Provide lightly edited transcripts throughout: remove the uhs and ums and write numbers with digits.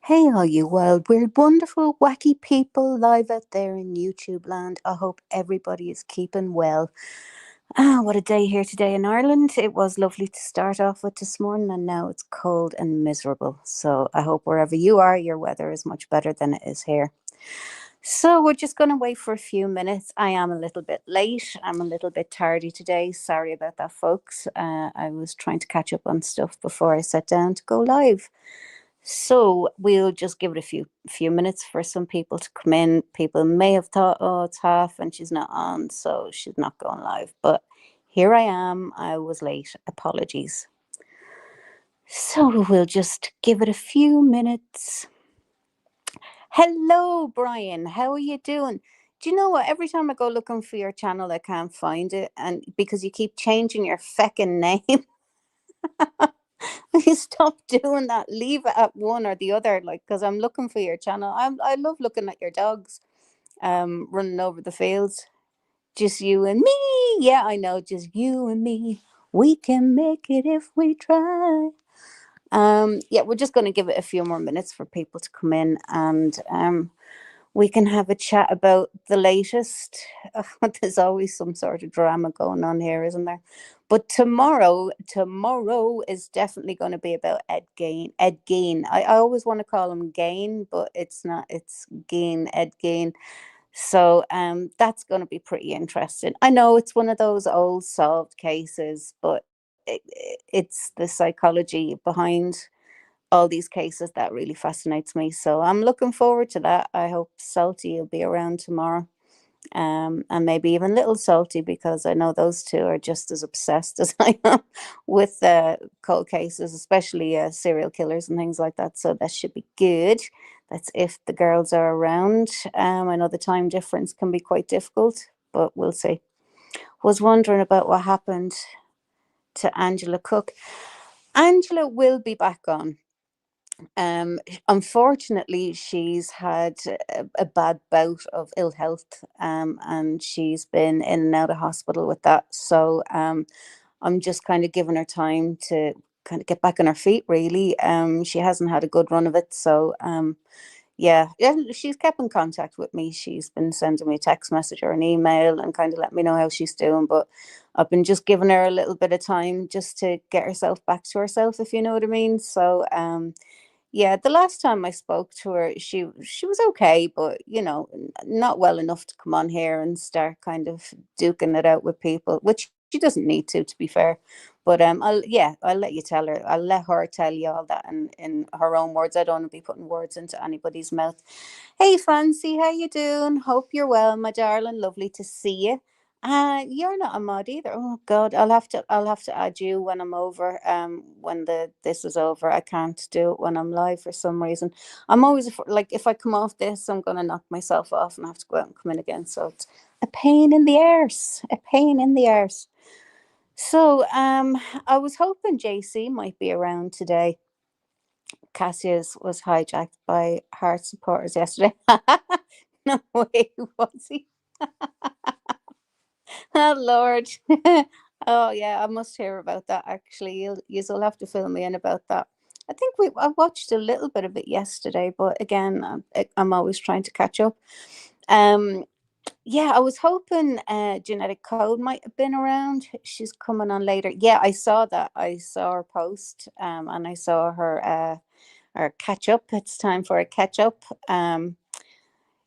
Hey, all you wild, weird, wonderful, wacky people live out there in YouTube land. I hope everybody is keeping well. What a day here today in Ireland. It was lovely to start off with this morning, and now it's cold and miserable. So I hope wherever you are, your weather is much better than it is here. So we're just going to wait for a few minutes. I am a little bit late. I'm a little bit tardy today. Sorry about that, folks. I was trying to catch up on stuff before I sat down to go live. So we'll just give it a few minutes for some people to come in. People may have thought, oh, it's half and she's not on, so she's not going live. But here I am. I was late. Apologies. So we'll just give it a few minutes. Hello, Brian. How are you doing? Do you know what? Every time I go looking for your channel, I can't find it, and because you keep changing your feckin' name. You stop doing that. Leave it at one or the other, like, because I'm looking for your channel. I love looking at your dogs, running over the fields. Just you and me. Yeah, I know. Just you and me. We can make it if we try. Yeah, we're just going to give it a few more minutes for people to come in, and we can have a chat about the latest. There's always some sort of drama going on here, isn't there? But tomorrow is definitely going to be about Ed Gein. Ed Gein. I always want to call him Gain, but it's not. It's Gein. Ed Gein. So that's going to be pretty interesting. I know it's one of those old solved cases, but it's the psychology behind all these cases that really fascinates me. So I'm looking forward to that. I hope Salty will be around tomorrow. And maybe even Little Salty, because I know those two are just as obsessed as I am with cold cases, especially serial killers and things like that. So that should be good. That's if the girls are around. I know the time difference can be quite difficult, but we'll see. Was wondering about what happened to Angela Cook. Angela will be back on. Unfortunately, she's had a bad bout of ill health, and she's been in and out of hospital with that. So I'm just kind of giving her time to kind of get back on her feet, really. She hasn't had a good run of it. So yeah, she's kept in contact with me. She's been sending me a text message or an email and kind of let me know how she's doing. But I've been just giving her a little bit of time just to get herself back to herself, if you know what I mean. So yeah, the last time I spoke to her, she was okay, but not well enough to come on here and start kind of duking it out with people, which she doesn't need to be fair. But I'll let you tell her. I'll let her tell you all that in her own words. I don't want to be putting words into anybody's mouth. Hey, Fancy, how you doing? Hope you're well, my darling. Lovely to see you. You're not a mod either. Oh God, I'll have to add you when I'm over. When this is over, I can't do it when I'm live for some reason. I'm always like, if I come off this, I'm gonna knock myself off and have to go out and come in again. So it's a pain in the arse. A pain in the arse. So I was hoping JC might be around today. Cassius was hijacked by Heart supporters yesterday. No way, was he? Oh Lord. Oh yeah, I must hear about that actually. You'll have to fill me in about that. I watched a little bit of it yesterday, but again, I'm always trying to catch up. Um, yeah, I was hoping Genetic Code might have been around. She's coming on later. Yeah, I saw that. I saw her post, and I saw her catch up. It's time for a catch up.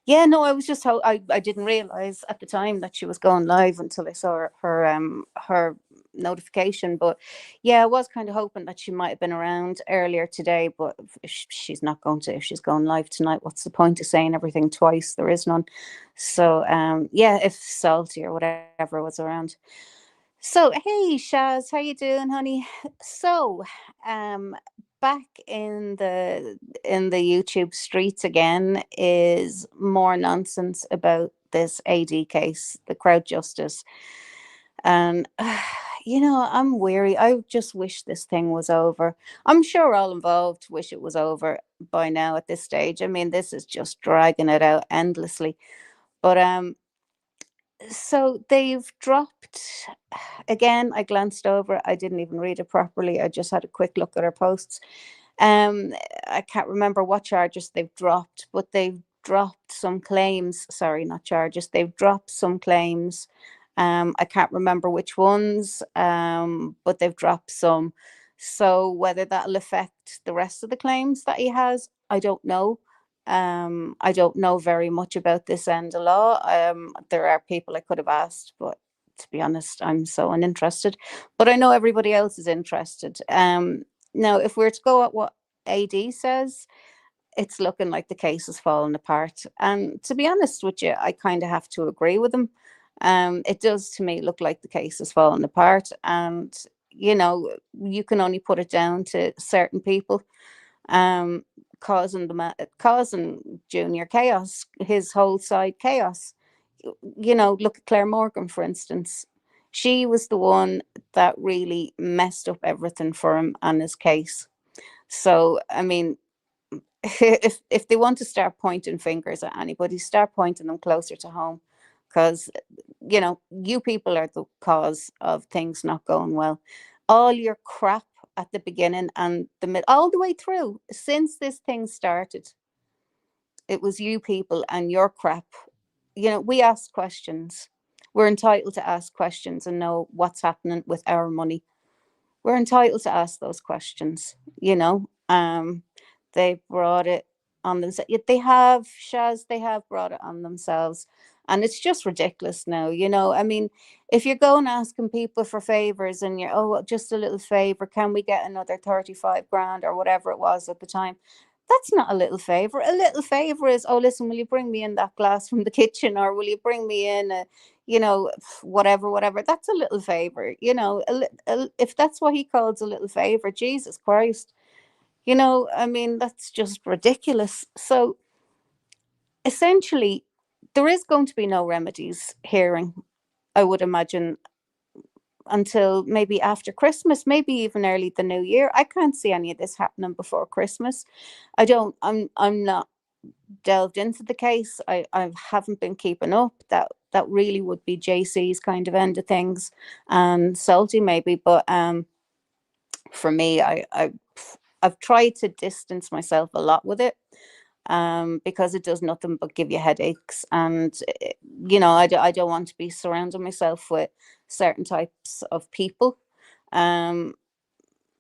Yeah, no, I was just I didn't realize at the time that she was going live until I saw her notification. But yeah, I was kind of hoping that she might have been around earlier today, but she's not going to. If she's going live tonight, what's the point of saying everything twice? There is none. So yeah, if Salty or whatever was around. So hey Shaz, how you doing, honey? So um back in the YouTube streets again is more nonsense about this AD case, the crowd justice. And I'm weary. I just wish this thing was over. I'm sure all involved wish it was over by now at this stage. I mean, this is just dragging it out endlessly. But so they've dropped again. I glanced over. I didn't even read it properly. I just had a quick look at her posts. Um, I can't remember what charges they've dropped, but they've dropped some claims. Sorry, not charges. They've dropped some claims. I can't remember which ones, but they've dropped some. So whether that'll affect the rest of the claims that he has, I don't know. I don't know very much about this end of law. There are people I could have asked, but to be honest, I'm so uninterested. But I know everybody else is interested. Now, if we're to go at what AD says, it's looking like the case is falling apart. And to be honest with you, I kind of have to agree with him. It does to me look like the case is falling apart. And, you can only put it down to certain people um, causing Junior chaos, his whole side chaos. Look at Claire Morgan, for instance. She was the one that really messed up everything for him and his case. So, I mean, if they want to start pointing fingers at anybody, start pointing them closer to home, because you people are the cause of things not going well. All your crap at the beginning and the mid, all the way through, since this thing started, it was you people and your crap. We ask questions. We're entitled to ask questions and know what's happening with our money. We're entitled to ask those questions. They brought it on themselves. They have, Shaz, they have brought it on themselves. And it's just ridiculous now. I mean, if you're going asking people for favors and you're, oh, well, just a little favor, can we get another 35 grand or whatever it was at the time? That's not a little favor. A little favor is, oh, listen, will you bring me in that glass from the kitchen, or will you bring me in whatever. That's a little favor. If that's what he calls a little favor, Jesus Christ. I mean, that's just ridiculous. So essentially, there is going to be no remedies hearing, I would imagine, until maybe after Christmas, maybe even early the new year. I can't see any of this happening before Christmas. I'm not delved into the case. I haven't been keeping up. That really would be JC's kind of end of things, and Salty maybe. But for me, I've tried to distance myself a lot with it, because it does nothing but give you headaches. And I don't want to be surrounding myself with certain types of people. Um,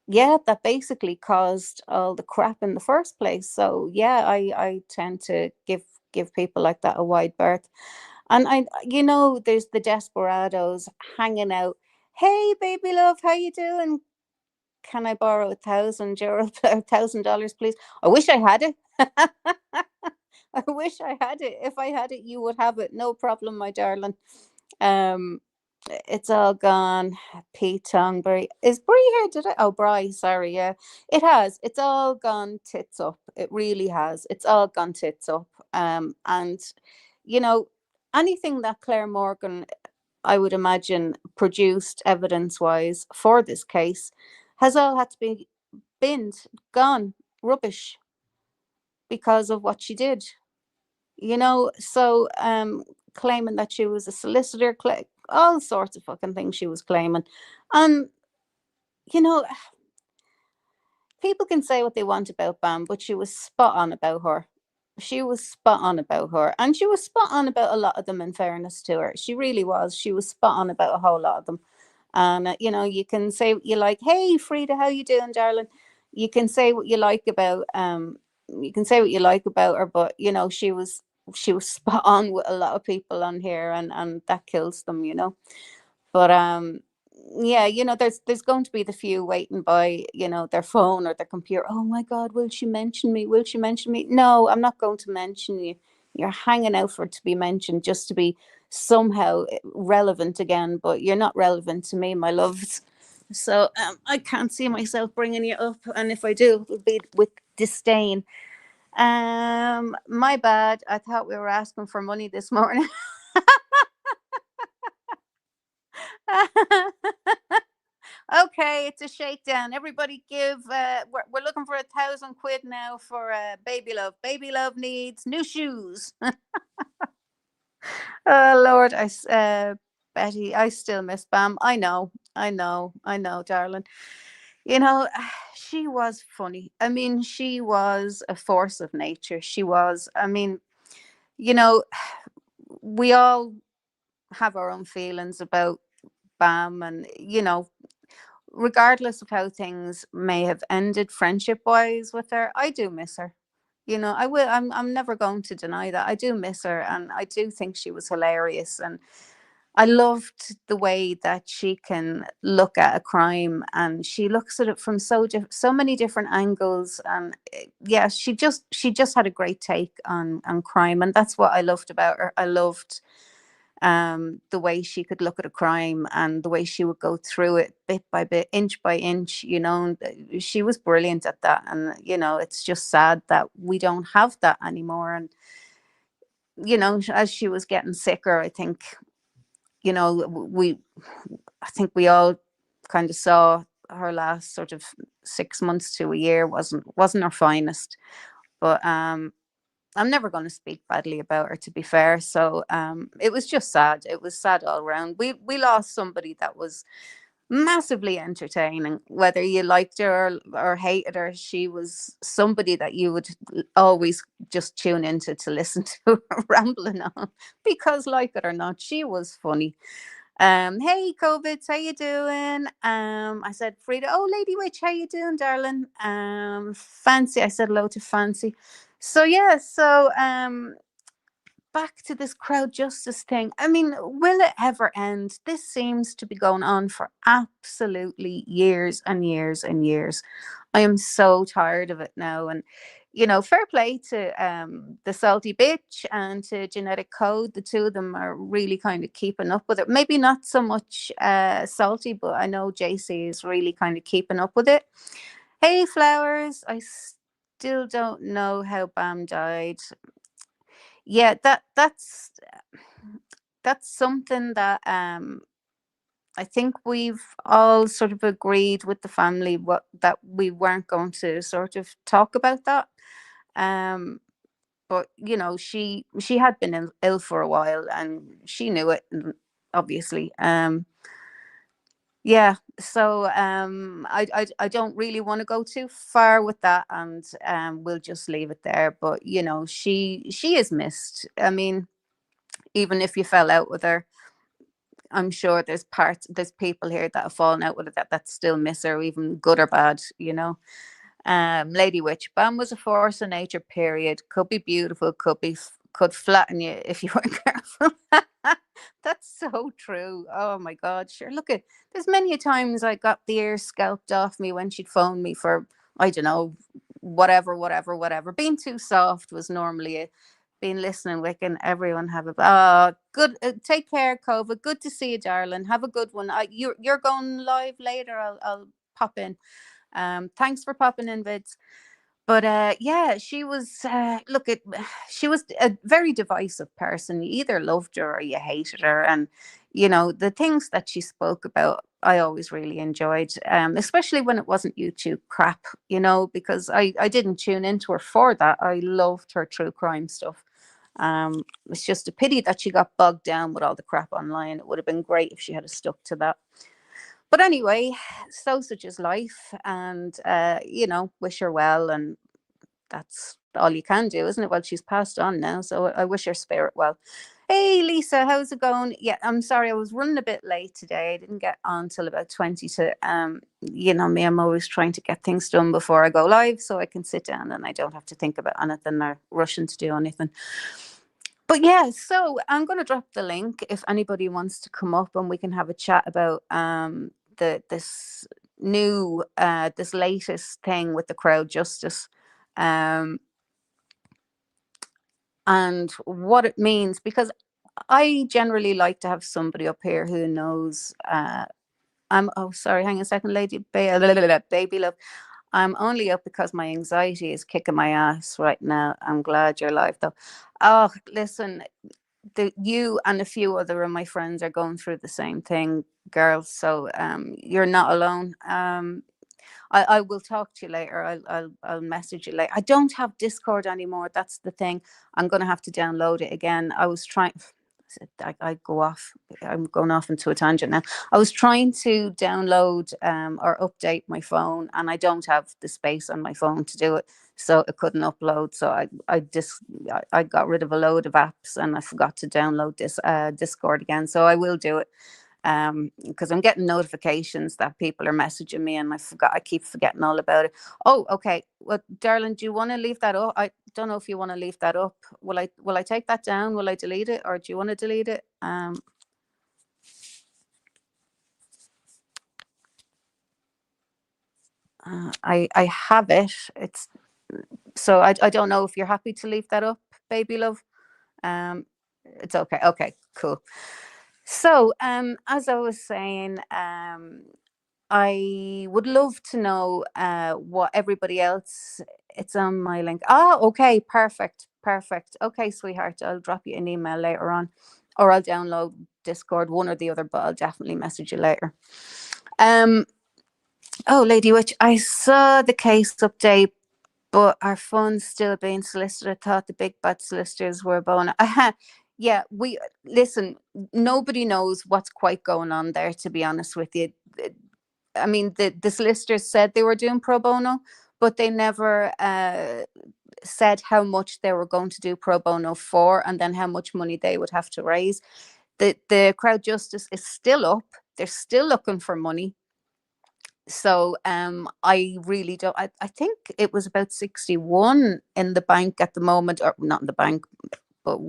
yeah, that basically caused all the crap in the first place. So yeah, I tend to give people like that a wide berth. And there's the desperados hanging out. Hey, baby love, how you doing? Can I borrow €1,000, $1,000, please? I wish I had it. I wish I had it. If I had it, you would have it. No problem, my darling. Um, it's all gone. Pete Tongbury. Is Brie here? Did I? Oh, Bry, sorry. Yeah, it has. It's all gone tits up. It really has. It's all gone tits up. And you know, anything that Claire Morgan, I would imagine, produced evidence wise for this case has all had to be binned, gone, rubbish, because of what she did. So claiming that she was a solicitor, all sorts of fucking things she was claiming. And you know people can say what they want about Bam, but she was spot on about her. She was spot on about her, and she was spot on about a lot of them, in fairness to her. She really was. She was spot on about a whole lot of them. And you can say what you like. Hey, Frida, how you doing, darling? You can say what you like about her, but she was spot on with a lot of people on here, and that kills them. But yeah, there's going to be the few waiting by their phone or their computer. Oh my God, will she mention me? Will she mention me? No, I'm not going to mention you. You're hanging out for it to be mentioned, just to be somehow relevant again, but you're not relevant to me, my loves. So I can't see myself bringing you up, and if I do, it'll be with disdain. My bad. I thought we were asking for money this morning. Okay, it's a shakedown. Everybody give. We're looking for £1,000 now for baby love. Baby love needs new shoes. Oh Lord, Betty, I still miss Bam. I know, darling. You know, she was funny. I mean, she was a force of nature. She was. I mean, you know, we all have our own feelings about Bam, and regardless of how things may have ended friendship wise with her, I do miss her. I will. I'm never going to deny that. I do miss her, and I do think she was hilarious. And I loved the way that she can look at a crime, and she looks at it from so many different angles. And yeah, she just had a great take on crime, and that's what I loved about her. I loved the way she could look at a crime and the way she would go through it bit by bit, inch by inch. She was brilliant at that. And it's just sad that we don't have that anymore. And as she was getting sicker, I think you know we I think we all kind of saw her last sort of 6 months to a year wasn't her finest. But I'm never going to speak badly about her, to be fair. So it was just sad. It was sad all around. We lost somebody that was massively entertaining, whether you liked her or hated her. She was somebody that you would always just tune into to listen to her rambling on, because like it or not, she was funny. Hey COVID, how you doing? I said Frida, oh Lady Witch, how you doing, darling? Fancy, I said hello to Fancy. So yeah, back to this crowd justice thing. I mean, will it ever end? This seems to be going on for absolutely years and years and years. I am so tired of it now. And fair play to the Salty Bitch and to Genetic Code. The two of them are really kind of keeping up with it. Maybe not so much Salty, but I know JC is really kind of keeping up with it. Hey Flowers, I still don't know how Bam died. Yeah, that's something that I think we've all sort of agreed with the family that we weren't going to sort of talk about that. Um, but she had been ill for a while, and she knew it, obviously. Yeah, so I don't really want to go too far with that, and we'll just leave it there. But she is missed. I mean, even if you fell out with her, I'm sure there's people here that have fallen out with her that still miss her, even good or bad. Lady Witch, Bam was a force of nature, period. Could be beautiful, could flatten you if you weren't careful. That's so true. Oh my God, sure. Look at there's many a times I got the ear scalped off me when she'd phone me for, I don't know, whatever. Being too soft was normally it. Been listening, Wiccan. Everyone have a good. Take care, COVID. Good to see you, darling. Have a good one. You're going live later. I'll pop in. Thanks for popping in, Vids. But yeah, she was she was a very divisive person. You either loved her or you hated her. And the things that she spoke about, I always really enjoyed, especially when it wasn't YouTube crap. Because I didn't tune into her for that. I loved her true crime stuff. It's just a pity that she got bogged down with all the crap online. It would have been great if she had stuck to that. But anyway, so such is life. And wish her well. And that's all you can do, isn't it? Well, she's passed on now, so I wish her spirit well. Hey Lisa, how's it going? Yeah, I'm sorry, I was running a bit late today. I didn't get on till about 20 to you know me, I'm always trying to get things done before I go live so I can sit down and I don't have to think about anything or rushing to do anything. But yeah, so I'm going to drop the link if anybody wants to come up and we can have a chat about this new this latest thing with the crowd justice. Um, and what it means, because I generally like to have somebody up here who knows. I'm oh sorry, hang on a second, baby love. I'm only up because my anxiety is kicking my ass right now. I'm glad you're live though. Oh, listen, you and a few other of my friends are going through the same thing, girls. So you're not alone. I will talk to you later. I'll message you later. I don't have Discord anymore. That's the thing. I'm gonna have to download it again. I was trying. I go off. I'm going off into a tangent now. I was trying to download or update my phone, and I don't have the space on my phone to do it, so it couldn't upload. So I got rid of a load of apps, and I forgot to download this Discord again. So I will do it because I'm getting notifications that people are messaging me, and I keep forgetting all about it. Oh, okay. Well, darling, do you want to leave that up? I don't know if you want to leave that up. Will I take that down? Will I delete it, or do you want to delete it? I have it. It's so I don't know if you're happy to leave that up, baby love. Um, it's okay. Okay, cool. So, as I was saying, I would love to know what everybody else. It's on my link. Oh, okay, perfect, perfect. Okay, sweetheart, I'll drop you an email later on, or I'll download Discord, one or the other. But I'll definitely message you later. Um. Oh, Lady Witch, I saw the case update, but our funds still being solicited. I thought the big bad solicitors were bona. Yeah, we listen. Nobody knows what's quite going on there. To be honest with you, I mean, the solicitors said they were doing pro bono, but they never said how much they were going to do pro bono for, and then how much money they would have to raise. The crowd justice is still up. They're still looking for money. So I really don't. I think it was about 61 in the bank at the moment, or not in the bank, but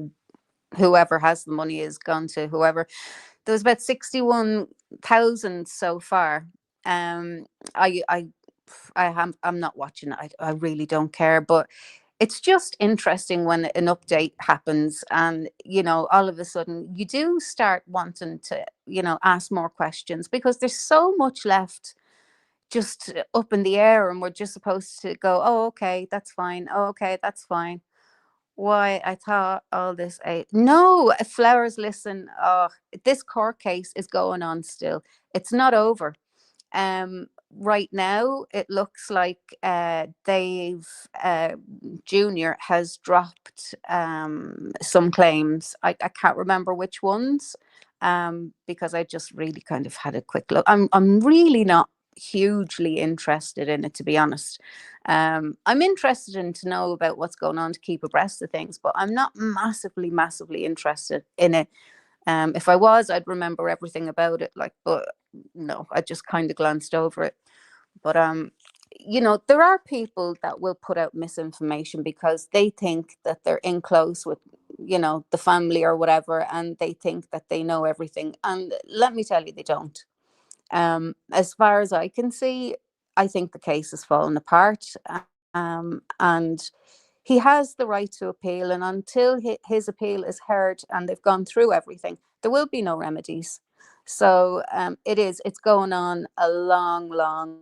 whoever has the money is gone to whoever. There was about 61,000 so far. Um, I I I'm not watching it. I really don't care, but it's just interesting when an update happens, and all of a sudden you do start wanting to ask more questions, because there's so much left just up in the air, and we're just supposed to go, oh, okay, that's fine. Oh, okay, that's fine. Why, I thought all this no, Flowers, listen. Oh, this court case is going on still. It's not over. Right now it looks like Dave Junior has dropped some claims. I can't remember which ones, because I just really kind of had a quick look. I'm really not hugely interested in it, to be honest. I'm interested in to know about what's going on, to keep abreast of things, but I'm not massively interested in it. If I was, I'd remember everything about it. Like, but no, I just kind of glanced over it. But there are people that will put out misinformation because they think that they're in close with, the family or whatever, and they think that they know everything. And let me tell you, they don't. As far as I can see, I think the case has fallen apart. And he has the right to appeal, and until his appeal is heard and they've gone through everything, there will be no remedies. So it's going on a long.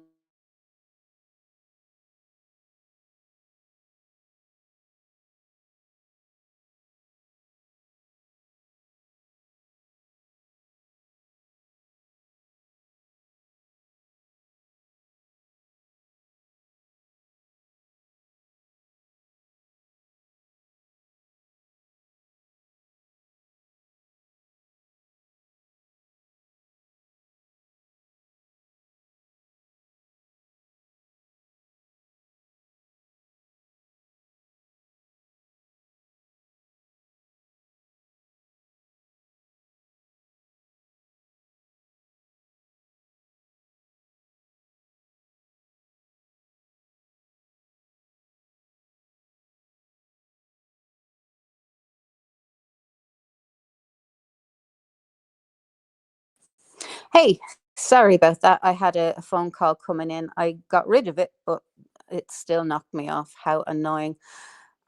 Hey, sorry about that. I had a phone call coming in. I got rid of it, but it still knocked me off. How annoying.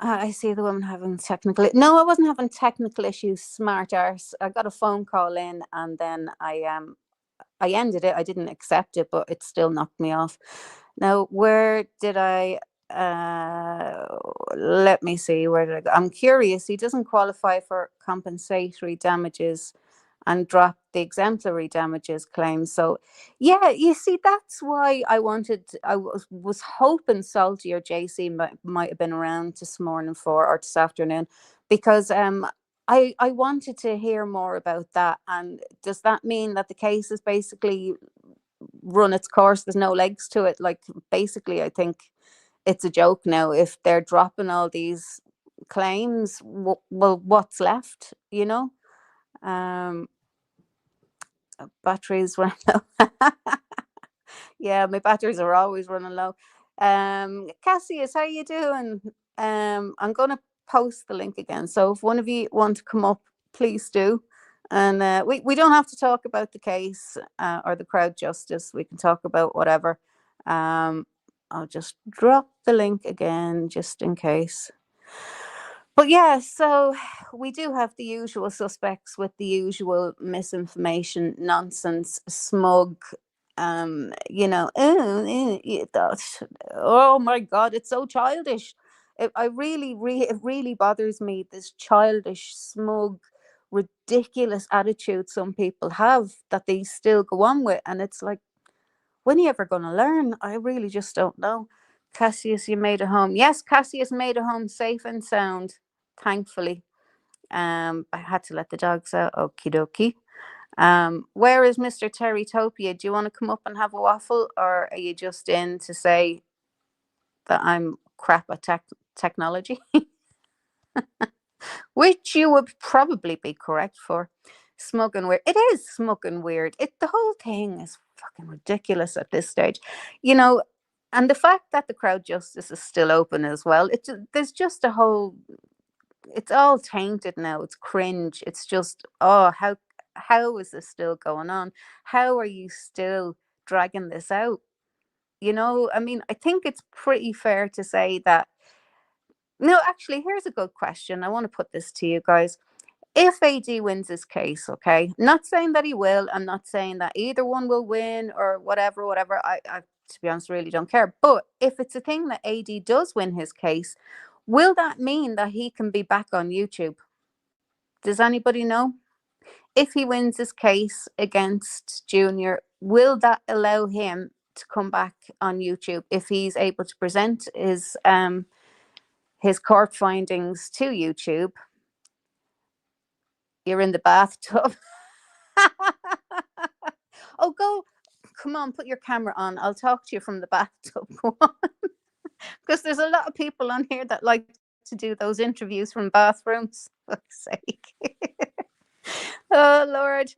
I see the woman having technical. No, I wasn't having technical issues. Smart arse. I got a phone call in, and then I ended it. I didn't accept it, but it still knocked me off. Now, where did I? Let me see. Where did I go? I'm curious. He doesn't qualify for compensatory damages and dropped the exemplary damages claim. So, yeah, you see, that's why I was hoping Salty or JC might have been around this morning for, or this afternoon, because I wanted to hear more about that. And does that mean that the case is basically run its course? There's no legs to it. Like, basically, I think it's a joke now. If they're dropping all these claims, well, what's left? Um, Batteries run low. Yeah, my batteries are always running low. Cassius, how you doing? I'm gonna post the link again. So if one of you want to come up, please do. And we don't have to talk about the case or the crowd justice. We can talk about whatever. Um, I'll just drop the link again just in case. But yeah, so we do have the usual suspects with the usual misinformation, nonsense, smug, oh my God, it's so childish. It really bothers me, this childish, smug, ridiculous attitude some people have that they still go on with. And it's like, when are you ever going to learn? I really just don't know. Cassius, you made it home. Yes, Cassius made it home safe and sound, thankfully. I had to let the dogs out. Okie dokie. Where is Mr. Terry Topia? Do you want to come up and have a waffle, or are you just in to say that I'm crap at technology? Which you would probably be correct for. Smug and weird. It is smug and weird. The whole thing is fucking ridiculous at this stage, you know. And the fact that the crowd justice is still open as well. There's just a whole. It's all tainted now. It's cringe. It's just, oh, how is this still going on? How are you still dragging this out? I mean, I think it's pretty fair to say that. No, actually, here's a good question. I want to put this to you guys. If AD wins this case, okay, not saying that he will, I'm not saying that either one will win or whatever. I to be honest, really don't care. But if it's a thing that AD does win his case, will that mean that he can be back on YouTube? Does anybody know? If he wins his case against Junior, will that allow him to come back on YouTube if he's able to present his court findings to YouTube? You're in the bathtub. Oh, come on, put your camera on. I'll talk to you from the bathtub. Go on. Because there's a lot of people on here that like to do those interviews from bathrooms. For fuck's sake. Oh, Lord.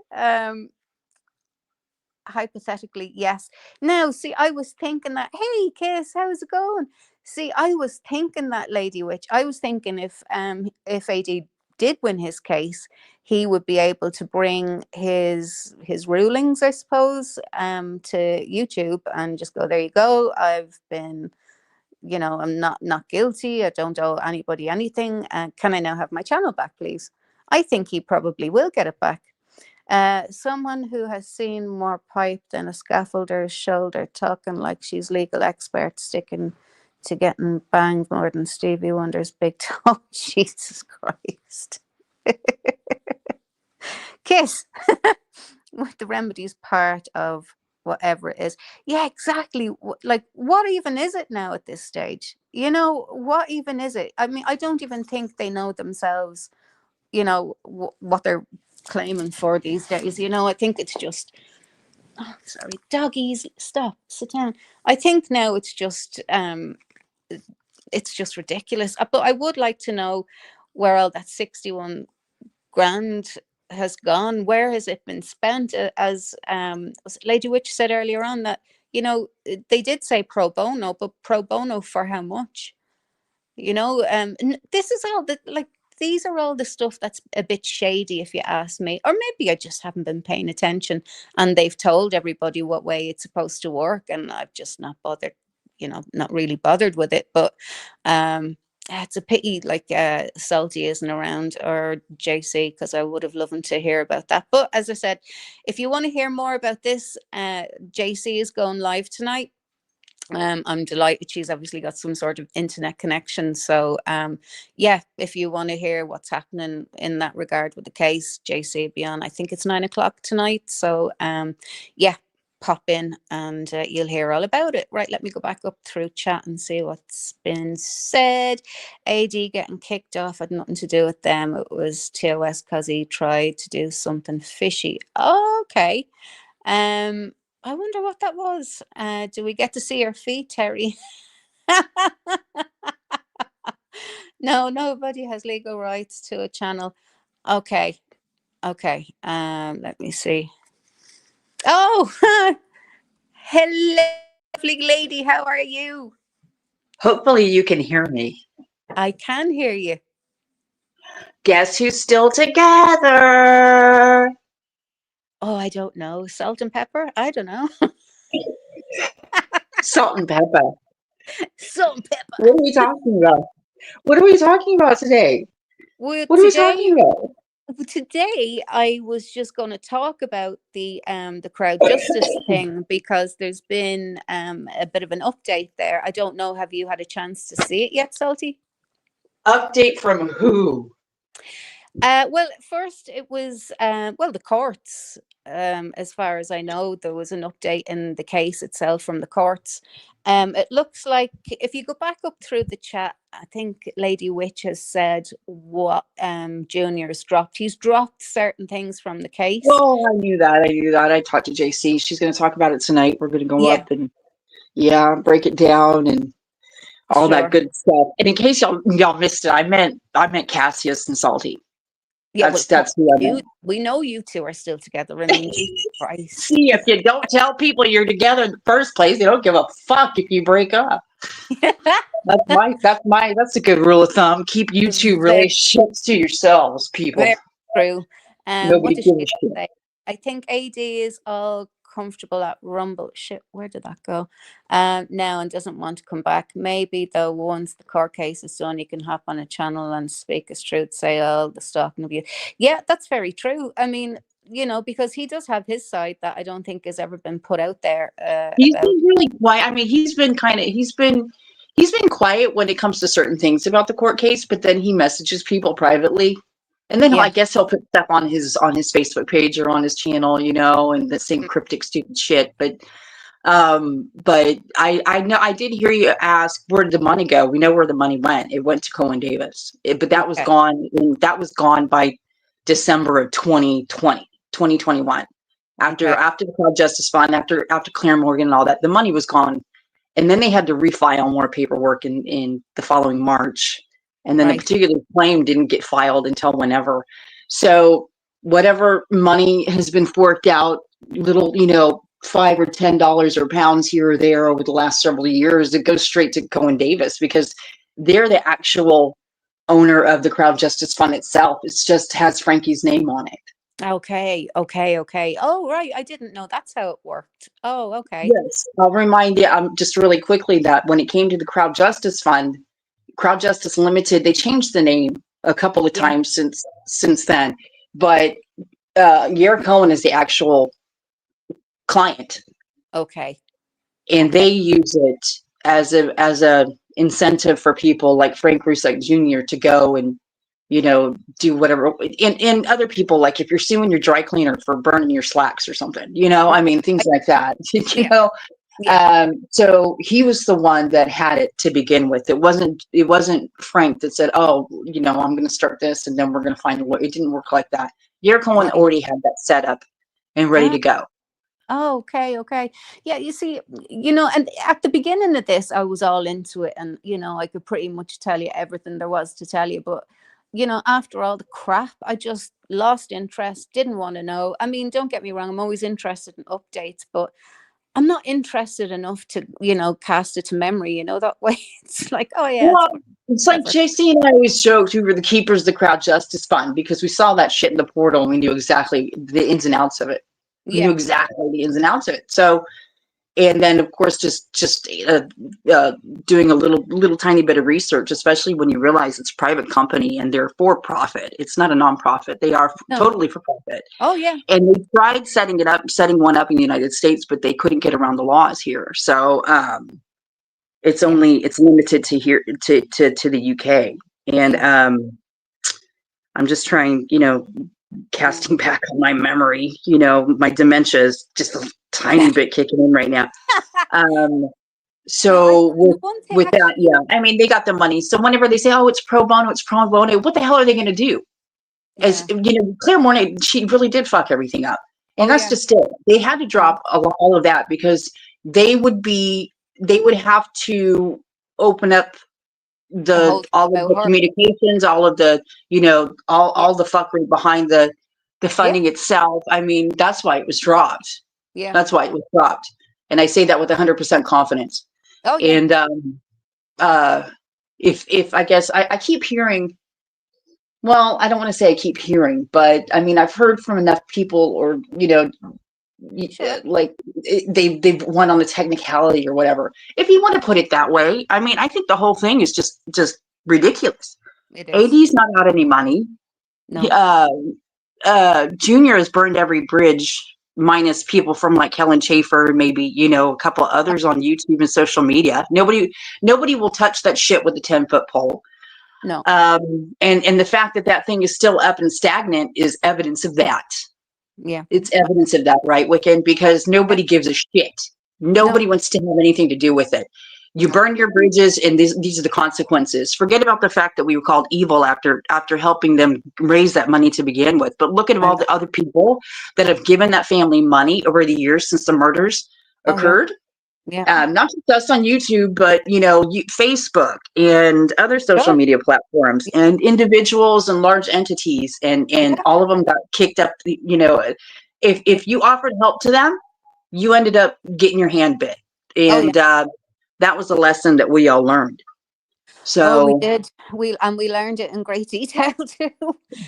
Hypothetically, yes. Now, see, I was thinking that, hey, Kiss, how's it going? See, I was thinking that, Lady Witch. I was thinking if AD did win his case, he would be able to bring his rulings, I suppose, to YouTube and just go, there you go. I've been, I'm not guilty. I don't owe anybody anything. Can I now have my channel back, please? I think he probably will get it back. Someone who has seen more pipe than a scaffolder's shoulder, talking like she's legal expert, sticking to getting banged more than Stevie Wonder's big toe. Jesus Christ. Kiss. With the remedies part of whatever it is. Yeah, exactly. Like, what even is it now at this stage? What even is it? I mean, I don't even think they know themselves, what they're claiming for these days. I think it's just, oh, sorry, doggies, stop, sit down. I think now it's just ridiculous. But I would like to know where all that 61 grand has gone. Where has it been spent? As Lady Witch said earlier on, that they did say pro bono, but pro bono for how much? This is all these are all the stuff that's a bit shady, if you ask me. Or maybe I just haven't been paying attention and they've told everybody what way it's supposed to work, and I've just not bothered, not really bothered with it. But it's a pity, like, Salty isn't around, or JC, because I would have loved to hear about that. But as I said, if you want to hear more about this, JC is going live tonight. I'm delighted she's obviously got some sort of internet connection. So yeah, if you want to hear what's happening in that regard with the case, JC will be on, I think it's 9 o'clock tonight. So yeah, pop in and you'll hear all about it. Right, let me go back up through chat and see what's been said. AD getting kicked off had nothing to do with them. It was TOS because he tried to do something fishy. Okay. I wonder what that was. Do we get to see her feet, Terry? No, nobody has legal rights to a channel. Okay. Okay. Let me see. Oh, hello, lovely lady. How are you? Hopefully you can hear me. I can hear you. Guess who's still together? Oh, I don't know. Salt and pepper? I don't know. Salt and pepper. Salt and pepper. What are we talking about? What are we talking about today? Well, What are we talking about? today I was just going to talk about the crowd justice thing because there's been a bit of an update there. I don't know. Have you had a chance to see it yet, Salty? Update from who? Well, first it was the courts. As far as I know, there was an update in the case itself from the courts. It looks like if you go back up through the chat, I think Lady Witch has said what Junior's dropped. He's dropped certain things from the case. Well, I knew that. I talked to JC. She's going to talk about it tonight. We're going to go Yeah. up and break it down and all Sure. that good stuff. And in case y'all missed it, I meant Cassius and Salty. Yeah, That's who I meant. we know you two are still together. I mean, Jesus Christ. See, if you don't tell people you're together in the first place, they don't give a fuck if you break up. That's a good rule of thumb. Keep you two relationships to yourselves, people. Very true. Nobody What did gives she a shit. say? I think AD is all comfortable at Rumble. Shit, where did that go? Now and doesn't want to come back. Maybe though, once the court case is done, you can hop on a channel and speak his truth, say all the stalking of you. Yeah, that's very true. I mean, you know, because he does have his side that I don't think has ever been put out there. He's About. been really quiet. I mean, he's been quiet when it comes to certain things about the court case, but then he messages people privately. And then Yeah. I guess he'll put stuff on his Facebook page or on his channel, and the same cryptic stupid shit. But I know I did hear you ask, where did the money go? We know where the money went. It went to Cohen Davis. But that was gone. That was gone by December of 2021. After the Crowd Justice Fund, after Claire Morgan and all that, the money was gone. And then they had to refile more paperwork in the following March. And then the particular claim didn't get filed until whenever. So whatever money has been forked out, little, $5 or $10 or pounds here or there over the last several years, it goes straight to Cohen Davis because they're the actual owner of the Crowd Justice Fund itself. It just has Frankie's name on it. Okay. Oh, right. I didn't know that's how it worked. Oh, okay. Yes. I'll remind you just really quickly that when it came to the Crowd Justice Fund, Crowd Justice Limited, they changed the name a couple of times since then. But Yair Cohen is the actual client. Okay. And they use it as a incentive for people like Frank Rusak Jr. to go and do whatever. And other people, like if you're suing your dry cleaner for burning your slacks or something, I mean, things like that, so he was the one that had it to begin with. It wasn't Frank that said, oh, I'm going to start this and then we're going to find a way. It didn't work like that. Yair Cohen already had that set up and ready to go. Oh, okay. Yeah, you see, and at the beginning of this, I was all into it and, I could pretty much tell you everything there was to tell you. But, after all the crap, I just lost interest, didn't want to know. I mean, don't get me wrong, I'm always interested in updates, but I'm not interested enough to, cast it to memory, that way. It's like, oh, yeah. Well, it's like JC and I always joked we were the keepers of the Crowd Justice Fund because we saw that shit in the portal and we knew exactly the ins and outs of it. We knew exactly the ins and outs of it. So, and then of course, just doing a little tiny bit of research, especially when you realize it's a private company and they're for profit. It's not a nonprofit. They are totally for profit. Oh yeah. And they tried setting one up in the United States, but they couldn't get around the laws here. So it's limited to here to the UK. And I'm just trying, casting back on my memory, my dementia is just tiny bit kicking in right now. No, So the one thing with that, actually, I mean, they got the money. So whenever they say, "Oh, it's pro bono," what the hell are they going to do? As yeah. you know, Claire Mornay, she really did fuck everything up, and Oh that's yeah. just it. They had to Mm. drop all of that because they would have to open up The whole thing all of about the her. communications, all of the Yeah. all the fuckery behind the Yeah. funding itself. I mean, that's why it was dropped. Yeah. That's why it was dropped, and I say that with 100% confidence. Oh yeah. And uh, if I guess I keep hearing. Well, I don't want to say I keep hearing, but I mean I've heard from enough people, or Sure. like they've won on the technicality or whatever. If you want to put it that way, I mean I think the whole thing is just ridiculous. It is. AD's not out any money. No. Uh, Junior has burned every bridge, minus people from like Helen Schaefer, maybe a couple others on YouTube and social media. Nobody will touch that shit with a 10-foot pole. No. And the fact that that thing is still up and stagnant is evidence of that. Yeah. It's evidence of that, right, Wiccan? Because Yeah. nobody gives a shit. No. Nobody wants to have anything to do with it. You No. burn your bridges, and these are the consequences. Forget about the fact that we were called evil after helping them raise that money to begin with. But look at I all know. the other people that have given that family money over the years since the murders Oh yeah. occurred. Yeah. Not just us on YouTube, but Facebook and other social Sure. media platforms, and individuals and large entities, and Yeah. all of them got kicked up. Yeah. If you offered help to them, you ended up getting your hand bit, Oh yeah. and that was a lesson that we all learned. Oh, we So, did. We learned it in great detail too.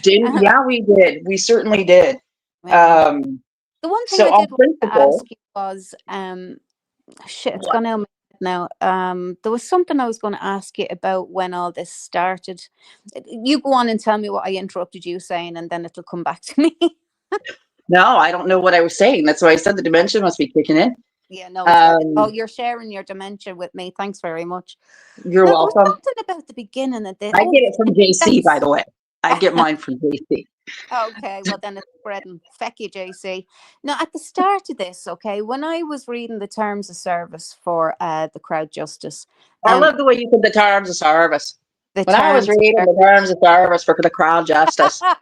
didn't Um, yeah, we did. We certainly did. yeah. Um, The one thing so I on did want to ask principle, you was, shit, it's what? gone out of my head now. There was something I was going to ask you about when all this started. You go on and tell me what I interrupted you saying, and then it'll come back to me. No, I don't know what I was saying. That's why I said the dementia must be kicking in. Yeah, no, it's right. Oh, Um, you're sharing your dementia with me. Thanks very much. you're No, there was welcome. something about the beginning of this. I Oh, get it from JC, by that's the way. I get mine from JC. okay. Well, then it's spreading. Feck you, JC. Now, at the start of this, okay, when I was reading the terms of service for the crowd justice, I um, love the way you said the terms of service. the When I was terms reading of the terms of service for the crowd justice, service.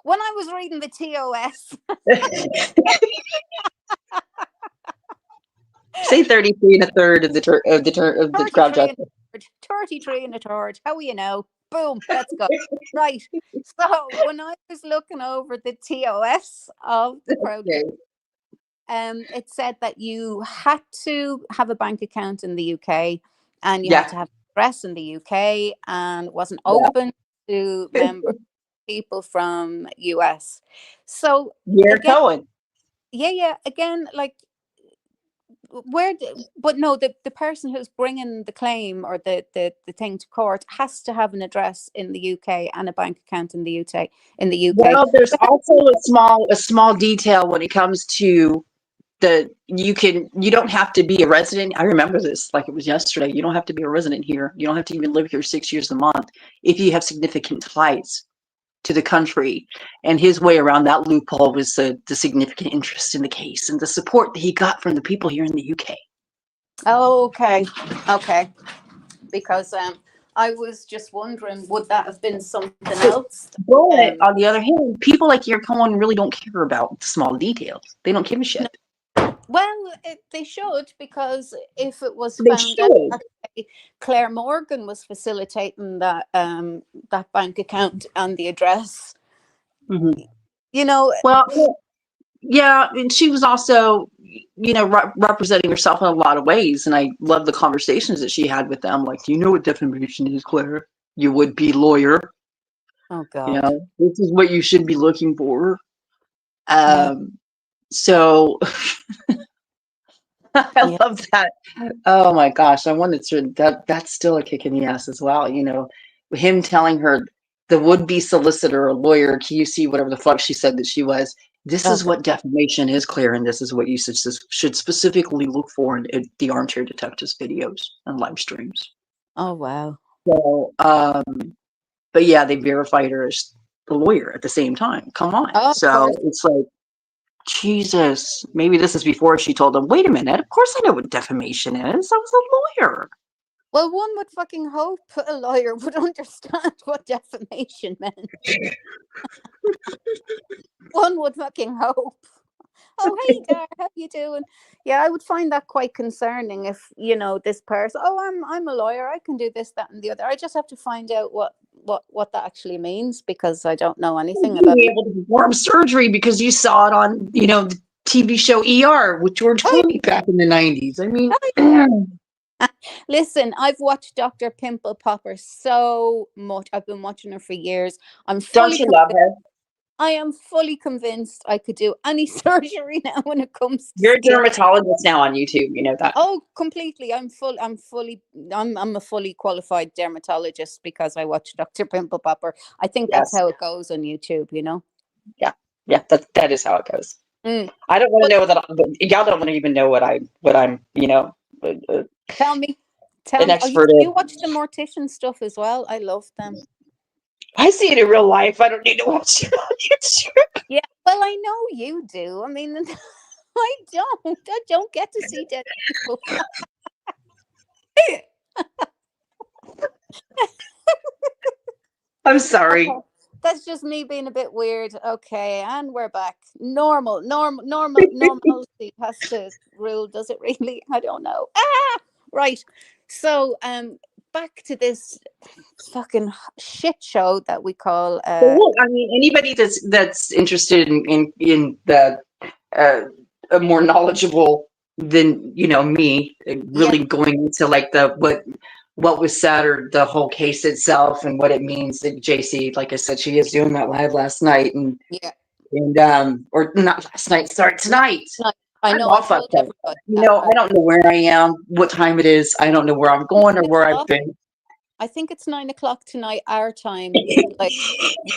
When I was reading the TOS, say 33 and a third of the crowd 33 and justice. a third, 33 and a third. How are you know? Boom, let's go. Right. So when I was looking over the TOS of the crowd, Okay. it said that you had to have a bank account in the UK, and you had Yeah, to have an address in the UK, and it wasn't yeah. open to member people from US. So You're again, Cohen. yeah, again, like but no, the person who's bringing the claim or the thing to court has to have an address in the UK and a bank account in the UK. Well, there's also a small detail when it comes to you don't have to be a resident. I remember this like it was yesterday. You don't have to be a resident here. You don't have to even live here 6 years a month if you have significant ties to the country. And his way around that loophole was the significant interest in the case and the support that he got from the people here in the UK. Okay, okay, because I was just wondering, would that have been something else? But Um, on the other hand, people like your Cohen really don't care about the small details. They don't give a shit. well, they should, because if it was They found out should. that Claire Morgan was facilitating that bank account and the address, Mhm. you know, Well, yeah, and she was also, representing herself in a lot of ways, and I love the conversations that she had with them. Like, do you know what defamation is, Claire? You would be lawyer. oh God, This is what you should be looking for. yeah, So I yeah. love that. Oh my gosh, I wanted to that's still a kick in the ass as well. Him telling her, the would-be solicitor or lawyer, QC, whatever the fuck she said that she was. This Oh is God, what defamation is, Claire, and this is what you should specifically look for in the Armchair Detectives videos and live streams. oh wow, So, but yeah, they verified her as the lawyer at the same time. Come on. oh, of So course, it's like, Jesus. Maybe this is before she told him, wait a minute, of course I know what defamation is. I was a lawyer. Well, one would fucking hope a lawyer would understand what defamation meant. One would fucking hope. Oh, hey there, how you doing? Yeah, I would find that quite concerning if, you know, this person, oh, I'm a lawyer, I can do this, that, and the other. I just have to find out what that actually means, because I don't know anything You about be it. able to perform surgery because you saw it on, you know, the TV show ER with George Oh, Clooney back in the 90s. I mean, listen, I've watched Dr. Pimple Popper so much. I've been watching her for years. I'm don't fully you love convinced. her? I am fully convinced I could do any surgery now when it comes to You're a skin. dermatologist now on YouTube. You know that. Oh, completely. I'm a fully qualified dermatologist because I watch Dr. Pimple Popper. I think that's Yes. how it goes on YouTube, you know? Yeah. Yeah. That is how it goes. Mm. I don't want But to know that. Y'all don't want to even know what I'm, you know, tell me, an oh, expert you in. watch the mortician stuff as well? I love them. I see it in real life. I don't need to watch it on YouTube. Yeah, well, I know you do. I mean, I don't. I don't get to see dead people. I'm sorry. Okay. That's just me being a bit weird. Okay, and we're back. Normalcy has to rule, does it really? I don't know. Right. So, back to this fucking shit show that we call Well, look, I mean, anybody that's interested in the a more knowledgeable than me, yeah, really going into like the what was said or the whole case itself and what it means. That JC, like I said, she is doing that live last night, yeah. and or not last night, sorry, tonight. No, I I'm know. I all fucked told up. everybody You that. know, I don't know where I am, what time it is. I don't know where I'm going or where I've been. I think it's 9 o'clock tonight, our time, like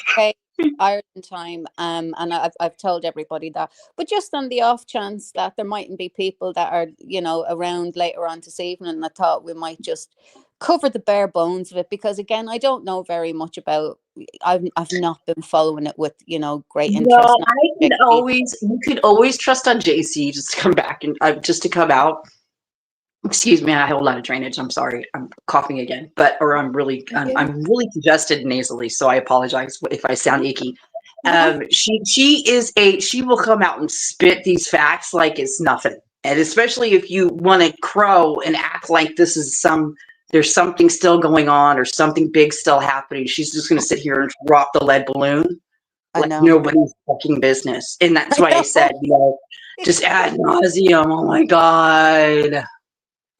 UK Ireland time. And I've told everybody that. But just on the off chance that there mightn't be people that are, you know, around later on this evening, I thought we might just cover the bare bones of it, because again, I don't know very much about. I've not been following it with, you know, great interest. No, you could always trust on JC just to come back and just to come out. Excuse me, I have a lot of drainage. I'm sorry. I'm coughing again, I'm really congested nasally, so I apologize if I sound icky. She will come out and spit these facts like it's nothing. And especially if you want to crow and act like there's something still going on or something big still happening. She's just going to sit here and drop the lead balloon I like know. nobody's fucking business. And that's why I said, just ad nauseum. Oh my God.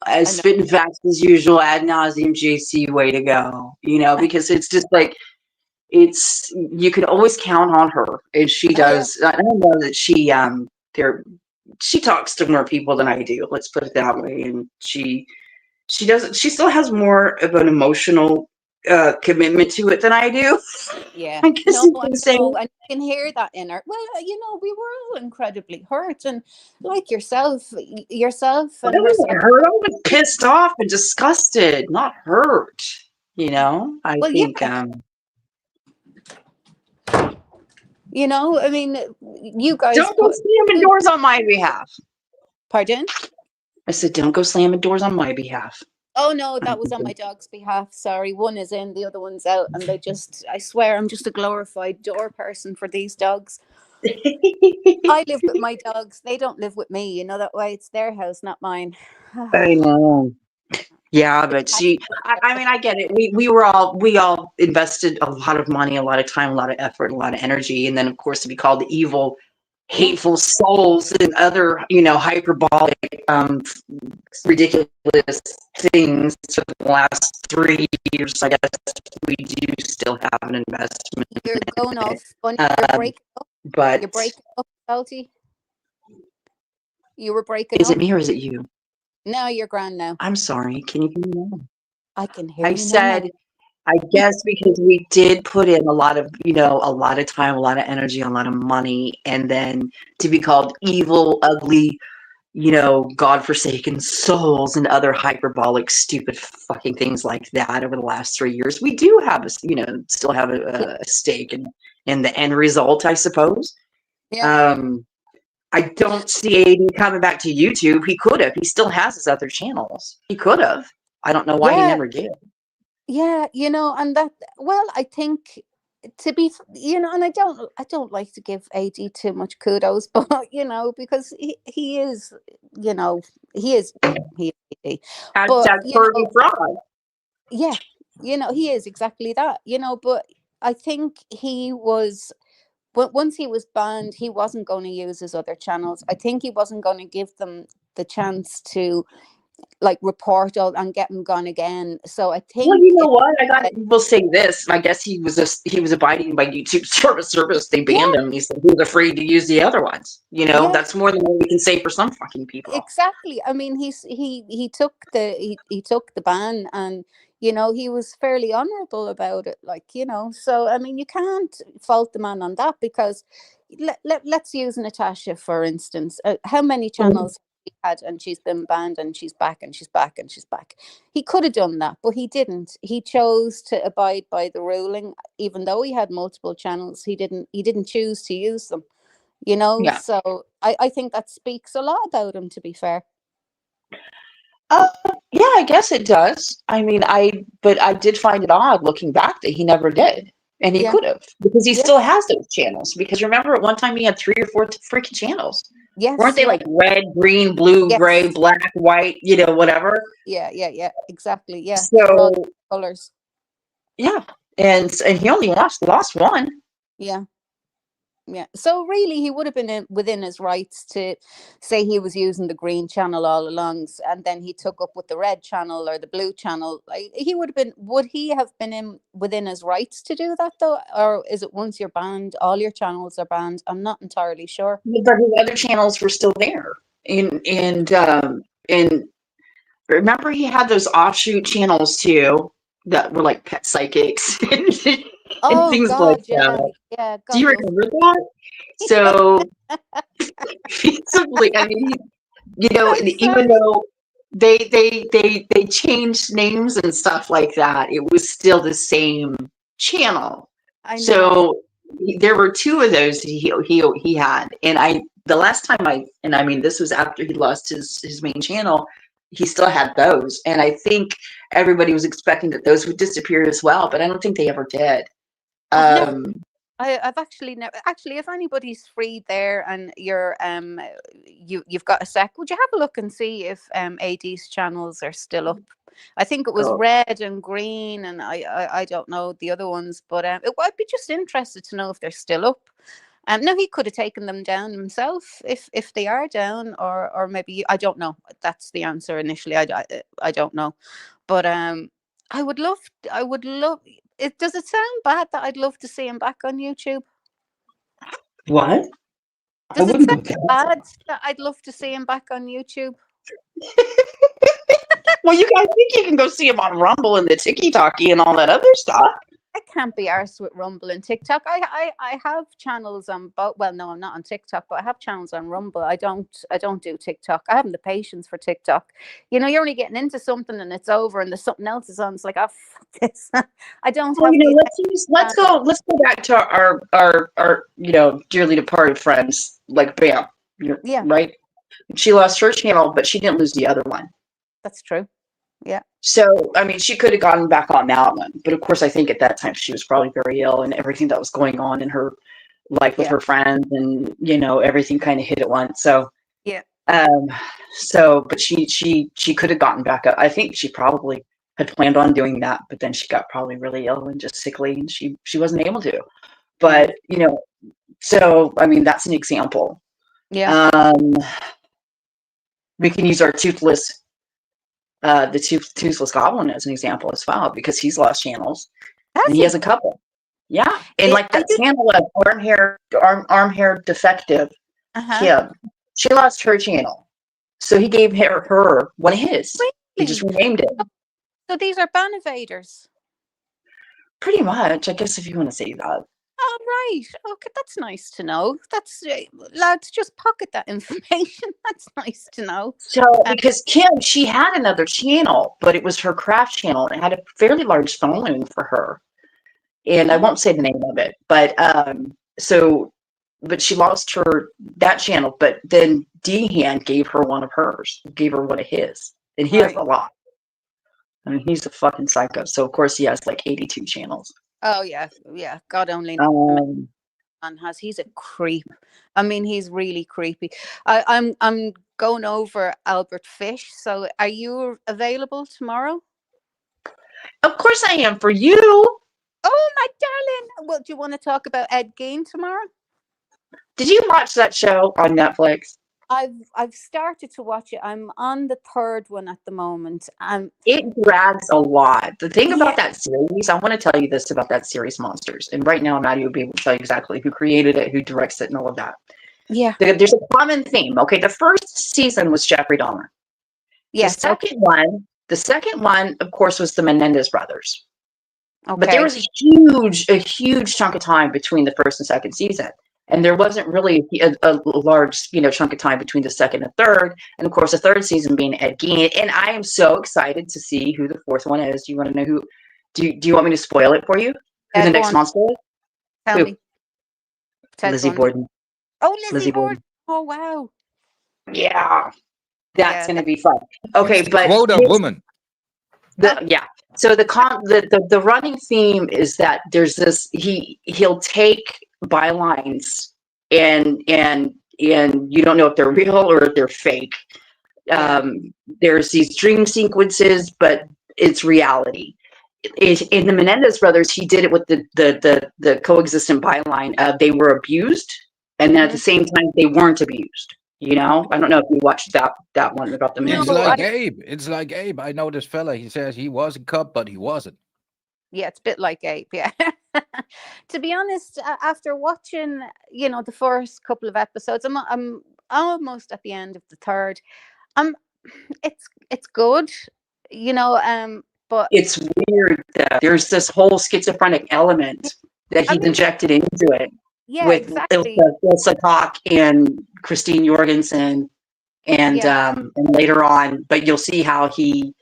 As spitting facts as usual, ad nauseum, JC, way to go. Because it's just like, you can always count on her. And she does. I don't know that she talks to more people than I do. Let's put it that way. And she still has more of an emotional commitment to it than I do. Yeah. I guess No, you I can say. know. I can hear that in her. Well, you know, we were all incredibly hurt, and like yourself I and wasn't herself. hurt. I was pissed off and disgusted, not hurt. I Well, think yeah. You know, I mean, you guys don't go slamming doors on my behalf. Pardon? I said, don't go slamming doors on my behalf. Oh no, that was on my dog's behalf. Sorry, one is in, the other one's out, and I swear, I'm just a glorified door person for these dogs. I live with my dogs. They don't live with me. You know that way. It's their house, not mine. I know. Yeah, but I mean, I get it. We all invested a lot of money, a lot of time, a lot of effort, a lot of energy. And then of course to be called evil, hateful souls and other, hyperbolic, ridiculous things for the last 3 years, I guess we do still have an investment. You're going off. You're breaking up. But You're breaking up, Salty. You were breaking is up. it me or is it you? No, you're grand now. I'm sorry. Can you hear me now? I can hear you. I said, I guess because we did put in a lot of time, a lot of energy, a lot of money, and then to be called evil, ugly, godforsaken souls and other hyperbolic, stupid fucking things like that over the last 3 years, we do have still have a stake in the end result, I suppose. Yeah. I don't see AD coming back to YouTube. He could have. He still has his other channels. He could have. I don't know why he Yeah, never did. yeah, and that, well, I think, to be, and I don't like to give AD too much kudos, but because he is, you know, he is he is AD. But Hashtag Kirby fraud. yeah, he is exactly that, but I think he was, but once he was banned, he wasn't going to use his other channels. I think he wasn't going to give them the chance to, like, report all and get him gone again. So I Well, think you know what? We'll say this. I guess he was abiding by YouTube's service. They yeah, banned him. He said he was afraid to use the other ones. yeah, That's more than what we can say for some fucking people. exactly. I mean, he took he took the ban, and he was fairly honorable about it. Like, so I mean, you can't fault the man on that, because let's use Natasha, for instance. How many Mhm. channels she had, and she's been banned, and she's back, and she's back, and she's back. He could have done that, but he didn't. He chose to abide by the ruling, even though he had multiple channels. He didn't choose to use them. Yeah. So I think that speaks a lot about him, to be fair. Uh, yeah, I guess it does. I mean, but I did find it odd looking back that he never did. And he Yeah, could have, because he yeah, still has those channels. Because remember, at one time he had 3 or 4 freaking channels. Weren't yes, they yeah, like red, green, blue, gray, yes, black, white, whatever? yeah, exactly, yeah. They were all So, colors. yeah. And he only lost one. Yeah, yeah. So really, he would have been within his rights to say he was using the green channel all along, and then he took up with the red channel or the blue channel. Like, he would have been. Would he have been within his rights to do that, though, or is it once you're banned, all your channels are banned? I'm not entirely sure. But his other channels were still there. And remember, he had those offshoot channels too that were like pet psychics and Oh things like God, yeah, that. yeah. Do God you love. remember that? So feasibly, I mean, I'm and even sorry. though they changed names and stuff like that, it was still the same channel. I know. So there were 2 of those he had, and the last time I mean, this was after he lost his main channel. He still had those, and I think everybody was expecting that those would disappear as well, but I don't think they ever did. I've never. Um, I've actually never. Actually, if anybody's free there and you're you've got a sec, would you have a look and see if AD's channels are still up? I think it was oh, red and green, and I don't know the other ones, but I'd be just interested to know if they're still up. No, he could have taken them down himself if they are down, or maybe, I don't know. That's the answer initially. I don't know, but I would love it. Does it sound bad that I'd love to see him back on YouTube? what? I Does it wouldn't sound go down. bad that I'd love to see him back on YouTube? Well, you guys think you can go see him on Rumble and the Tiki Talkie and all that other stuff. I can't be arsed with Rumble and TikTok. I have channels on both. Well, no, I'm not on TikTok, but I have channels on Rumble. I don't do TikTok. I haven't the patience for TikTok. You're only getting into something and it's over, and there's something else is on. It's like, oh, fuck this. I don't Well, have the let's attention. go back to our dearly departed friends like Bam, Yeah, right? She lost her channel, but she didn't lose the other one. that's true. Yeah, So, I mean, she could have gotten back on that one, but of course, I think at that time she was probably very ill, and everything that was going on in her life with yeah, her friends, and everything kind of hit at once. So, yeah. um, but she could have gotten back up. I think she probably had planned on doing that, but then she got probably really ill and just sickly, and she wasn't able to. Yeah, But so I mean, that's an example. yeah. Um, we can use our toothless goblin as an example as well, because he's lost channels and Has he has he? a couple. Yeah, and like I that did. channel of arm hair defective Uh-huh. Kim, she lost her channel, so he gave her one of his. He just Really? renamed it. So these are ban evaders. Pretty much, I guess, if you want to say that. Oh, right. Okay, that's nice to know. That's lads, just pocket that information. That's nice to know. So, because Kim, she had another channel, but it was her craft channel, and it had a fairly large following for her. And I Oh, won't say the name of it, but so but she lost that channel. But then Dehan gave her one of hers, gave her one of his, and he has Right. a lot. I mean, he's a fucking psycho. So of course he has like 82 channels. Oh yeah, yeah. God only Um, man has. He's a creep. I mean, he's really creepy. I'm going over Albert Fish. So, are you available tomorrow? of course I am for you. Oh my darling. Well, do you want to talk about Ed Gein tomorrow? Did you watch that show on Netflix? I've started to watch it. I'm on the third one at the moment. It drags a lot. The thing Yeah, about that series, I want to tell you this about that series, Monsters. And right now, Maddie will be able to tell you exactly who created it, who directs it, and all of that. yeah. There's a common theme. Okay, the first season was Jeffrey Dahmer. Yes. The second one, of course, was the Menendez brothers. Okay. But there was a huge chunk of time between the first and second season. And there wasn't really a large, chunk of time between the second and third. And of course, the third season being Ed Gein. And I am so excited to see who the fourth one is. Do you want to know who? Do you want me to spoil it for you? Who the next monster is? Tell me. Lizzie Borden. Oh, Lizzie Borden. Oh, wow. Yeah. That's going to be fun. Okay, but quota woman. So the running theme is that there's this he'll take bylines and you don't know if they're real or if they're fake. There's these dream sequences, but it's reality. In the Menendez brothers, he did it with the coexistent byline of they were abused, and then at the same time they weren't abused. I don't know if you watched that one about the man. It's like Abe. I know this fella. He says he was a cop, but he wasn't. Yeah, it's a bit like Abe. Yeah. To be honest, after watching, the first couple of episodes, I'm almost at the end of the third. It's good, but it's weird that there's this whole schizophrenic element that he's injected into it. Yeah, with exactly. Ilsa Koch and Christine Jorgensen, and later on, but you'll see how the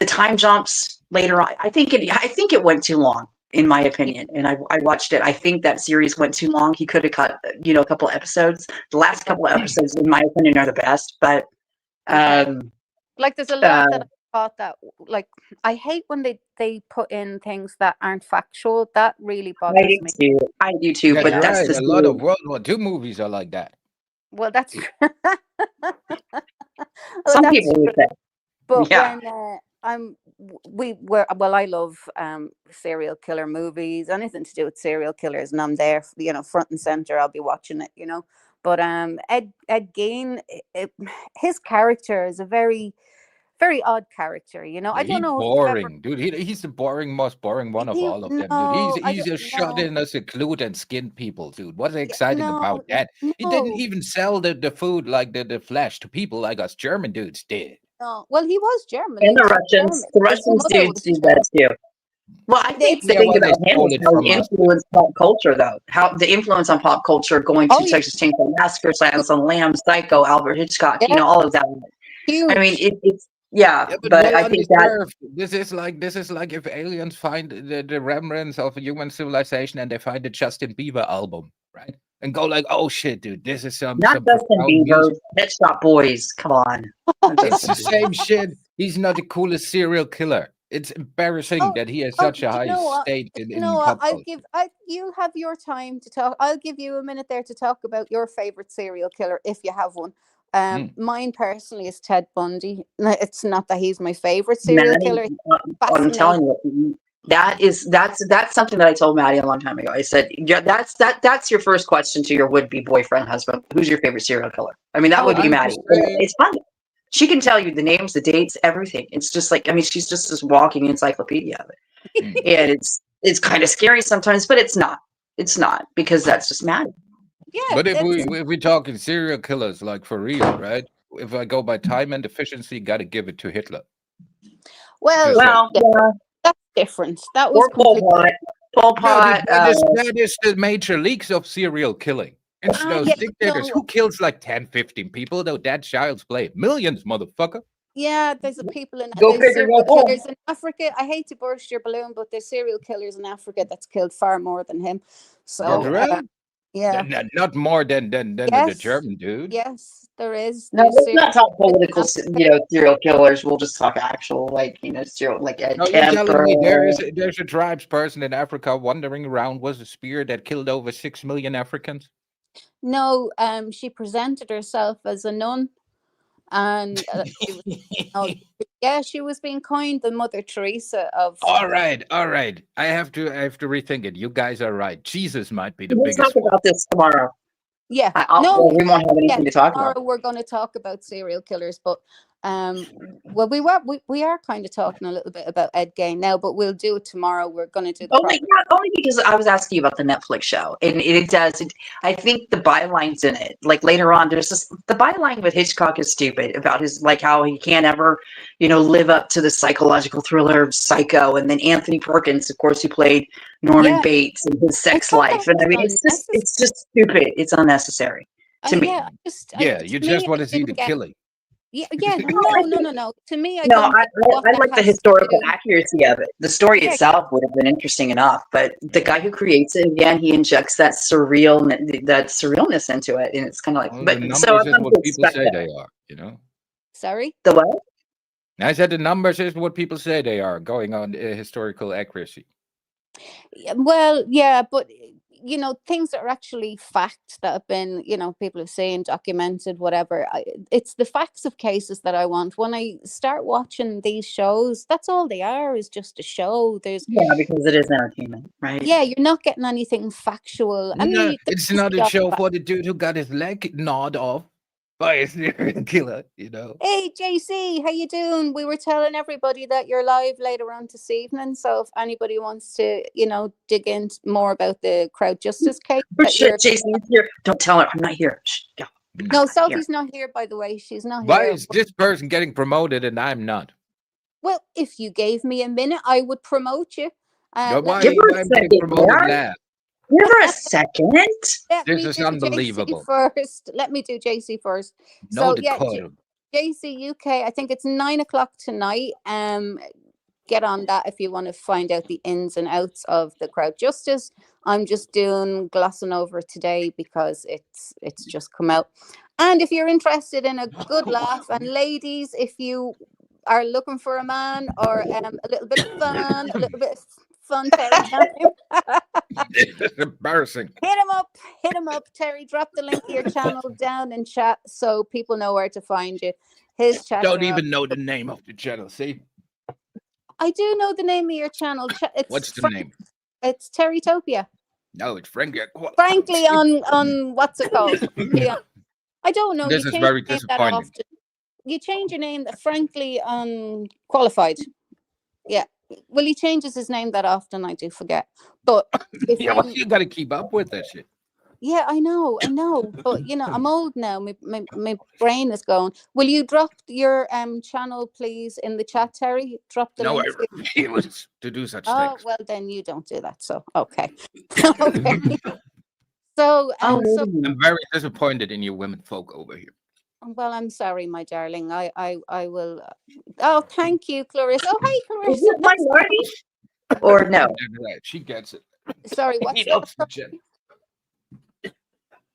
time jumps later on. I think it went too long, in my opinion. And I watched it. I think that series went too long. He could have cut, a couple episodes. The last couple of episodes, in my opinion, are the best. But there's a lot that I thought that, I hate when they put in things that aren't factual. That really bothers me. I do too. Yeah, but that's right. A lot of World War II movies are like that. Well, that's some people would say. But when I love serial killer movies, anything to do with serial killers, and I'm there, front and center. I'll be watching it, But Ed Gein, his character is a very, very odd character, I don't know. Boring, dude. He's the most boring one of all of them, dude. He's just shot in as a seclude and skinned people, dude. What's exciting about that? He didn't even sell the food, like the flesh, to people like us German dudes did. No, well, he was German. And the Russians do that too. Well, I think the thing about him is how he influenced pop culture, though. How the influence on pop culture going to Texas Chainsaw Massacre, Silence on the Lambs, Psycho, Albert Hitchcock, all of that. Huge. I mean, it's. Yeah, but I think that this is like if aliens find the remnants of a human civilization and they find the Justin Bieber album, right? And go like, oh shit, dude, this is some Justin Bieber, Pet Shop Boys. Come on, it's the same shit. He's not the coolest serial killer. It's embarrassing that he has such a high state in pop culture. You have your time to talk. I'll give you a minute there to talk about your favorite serial killer if you have one. Mine personally is Ted Bundy. It's not that he's my favorite serial killer. I'm telling you, that's something that I told Maddie a long time ago. I said, yeah, that's your first question to your would-be boyfriend, husband. Who's your favorite serial killer? I mean, that would be Maddie. It's fun. She can tell you the names, the dates, everything. It's just like, I mean, she's just this walking encyclopedia of it. And it's kind of scary sometimes, but it's not. It's not, because that's just Maddie. Yeah, but if we're talking serial killers, like for real, right? If I go by time and efficiency, got to give it to Hitler. Well, that's different. That was Pol Pot. That is the major leagues of serial killing. It's those dictators who kills like 10, 15 people, though. That child's play millions, motherfucker. Yeah, there's people in serial killers in Africa. I hate to burst your balloon, but there's serial killers in Africa that's killed far more than him. So Yeah. Not more than the Yes. German dude. Yes, there is. No, There's let's not talk political, serial- serial killers. We'll just talk actual, serial, like a No, you're telling temper. me there's a tribes person in Africa wandering around with a spear that killed over 6 million Africans? No, she presented herself as a nun, and she was, oh, yeah, she was being coined the Mother Teresa of. All right. I have to rethink it. You guys are right. Jesus might be the We'll biggest talk about this tomorrow. Yeah, Well, we won't have anything to talk about. Tomorrow we're going to talk about serial killers, but well, we are kind of talking a little bit about Ed Gein now, but we'll do it tomorrow. We're going to do Only because I was asking you about the Netflix show, and it does. I think the bylines in it, like later on, there's this. The byline with Hitchcock is stupid about his how he can't ever, live up to the psychological thriller of Psycho, and then Anthony Perkins, of course, who played Norman Bates and his sex life, and I mean, it's just stupid. It's unnecessary to me. You just want to see the killing. Yeah, no. To me, I like the historical accuracy of it. The story itself would have been interesting enough, but the guy who creates it, again, he injects that surrealness into it, and it's kind of like. Well, but the so numbers is what people say they are, Sorry. The what? I said the numbers is what people say they are, going on historical accuracy. Well, yeah, but things that are actually facts that have been, people have saying, documented, whatever. It's the facts of cases that I want. When I start watching these shows, that's all they are, is just a show. Because it is entertainment, right? Yeah, you're not getting anything factual. I mean, it's not a show for the dude who got his leg gnawed off by a serial killer, Hey, JC, how you doing? We were telling everybody that you're live later on this evening, so if anybody wants to, dig in more about the Crowd Justice case. Jason's here. Don't tell her I'm not here. Shh, no, Sophie's not here, by the way. She's not here. Why is this person getting promoted and I'm not? Well, if you gave me a minute, I would promote you. Why am I getting promoted now? Give her a second. This is unbelievable. Let me do JC first. No decorum. JC UK, I think it's 9:00 tonight. Get on that if you want to find out the ins and outs of the Crowd Justice. I'm just glossing over today because it's just come out. And if you're interested in a good laugh, and ladies, if you are looking for a man or a little bit of fun, a little bit of fun, Terry time. It's embarrassing. Hit him up, Terry. Drop the link to your channel down in chat so people know where to find you. His chat. Don't even know the name of the channel. See, I do know the name of your channel. What's the name? It's Terrytopia. No, it's Frankly on what's it called? I don't know. This is very disappointing. You change your name, Frankly Unqualified. Yeah. Well, he changes his name that often. I do forget. But you got to keep up with that shit. Yeah, I know. But I'm old now. My brain is going. Will you drop your channel, please, in the chat, Terry? Drop the link. I refuse to do such things. Oh, well, then you don't do that. So okay. Okay. So I'm very disappointed in you women folk over here. Well, I'm sorry, my darling. I will. Oh, thank you, Clarissa. Oh, hi, Clarissa. Is it my Larnie? Or no? She gets it. Sorry, what's that?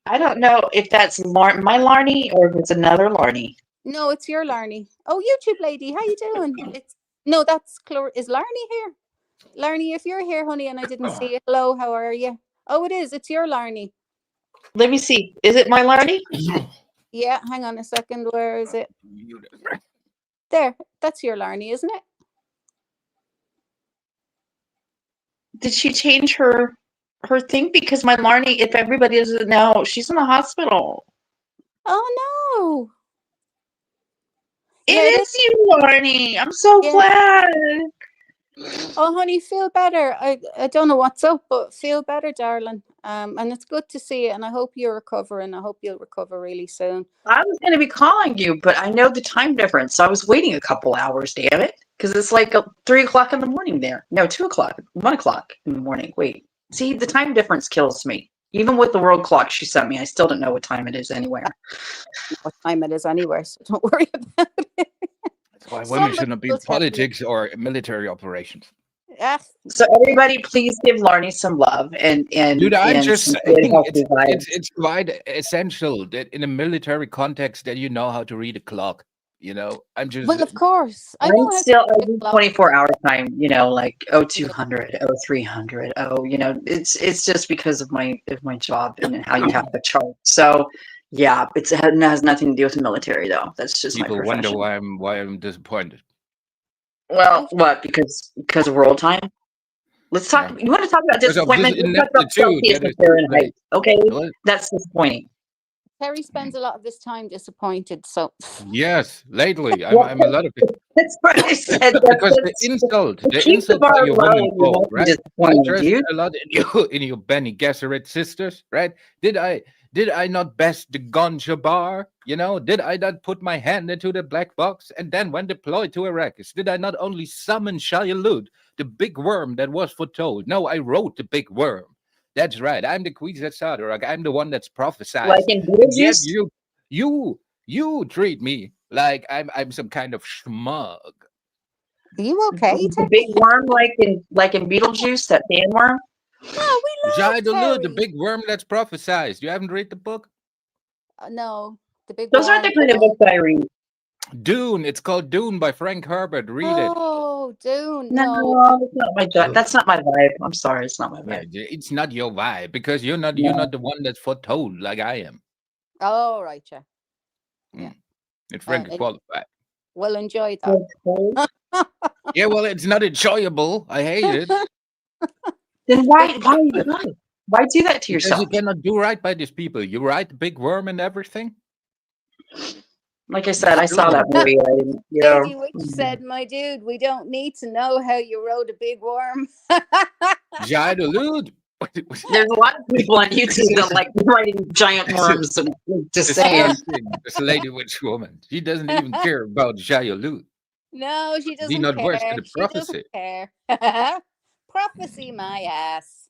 I don't know if that's my Larnie or if it's another Larnie. No, it's your Larnie. Oh, YouTube lady, how you doing? That's Is Larnie here? Larnie, if you're here, honey, and I didn't see you, hello, how are you? Oh, it is. It's your Larnie. Let me see. Is it my Larnie? Yeah, hang on a second. Where is it? There. That's your Larnie, isn't it? Did she change her thing? Because my Larnie, if everybody doesn't know, she's in the hospital. Oh no. It is you, Larnie. I'm so glad. Oh, honey, feel better. I don't know what's up, but feel better, darling. And it's good to see you, and I hope you're recovering. I hope you'll recover really soon. I was going to be calling you, but I know the time difference. So I was waiting a couple hours, damn it. Because it's like 3:00 in the morning there. No, 2:00, 1:00 in the morning. Wait. See, the time difference kills me. Even with the world clock she sent me, I still don't know what time it is anywhere. What time it is anywhere, so don't worry about it. That's why women shouldn't be in politics or military operations. Ah, So everybody, please give Larnie some love Dude, I'm and just some good saying healthy vibes. it's quite essential that in a military context that you know how to read a clock. I'm just well, of course. I know how to I read do a clock. 24-hour time, like Yeah. 0200, 0300. It's just because of my job and how you have to chart. So yeah, it has nothing to do with the military though. That's just my people wonder profession. why I'm disappointed. Well, what? Because of world time? Let's talk. Yeah. You want to talk about Because of this disappointment? Let's talk about ineptitude Celsius that and is took place. Fahrenheit. Okay, Well, that's disappointing. Terry spends a lot of his time disappointed. So yes, lately Well, I'm a lot of that's what I said. because the That's insult, to the keep the insult by bar your low, woman and you folk, won't be right? I disappointed, trust dude. a lot in your Benny Gesserit sisters, right? Did I not best the ganja bar? Did I not put my hand into the black box? And then when deployed to Arrakis, did I not only summon Shia Lut, the big worm that was foretold? No, I wrote the big worm. That's right. I'm the Kwisatz Haderach. I'm the one that's Like prophesized. in And yet Beetlejuice. you treat me like I'm some kind of schmug. are you okay, The Terry? big worm, like in Beetlejuice, that sandworm. No, we love Jai the Terry. big worm that's prophesized. You haven't read the book? No, the big Those aren't worm. the kind of No. books I read. Dune. It's called Dune by Frank Herbert. Read it. Oh, Dune. No, No. that's not my That's not my vibe. I'm sorry, it's not my Yeah, vibe. it's not your vibe because you're not No. the one that's foretold like I am. Oh, right, yeah. Yeah. It's Frank qualified. Well, enjoy that. Okay. Yeah, well, it's not enjoyable. I hate it. Then why do that to Because yourself? you cannot do right by these people. You write the big worm and everything. Like I said, I saw that movie. I didn't, Lady Witch said, "My dude, we don't need to know how you rode a big worm." Jai Delude. There's a lot of people on YouTube that like writing giant worms and just saying. This Lady Witch woman. She doesn't even care about Shia Lut. No, she doesn't She not care. worse than the She prophecy. doesn't care. Prophecy, my ass.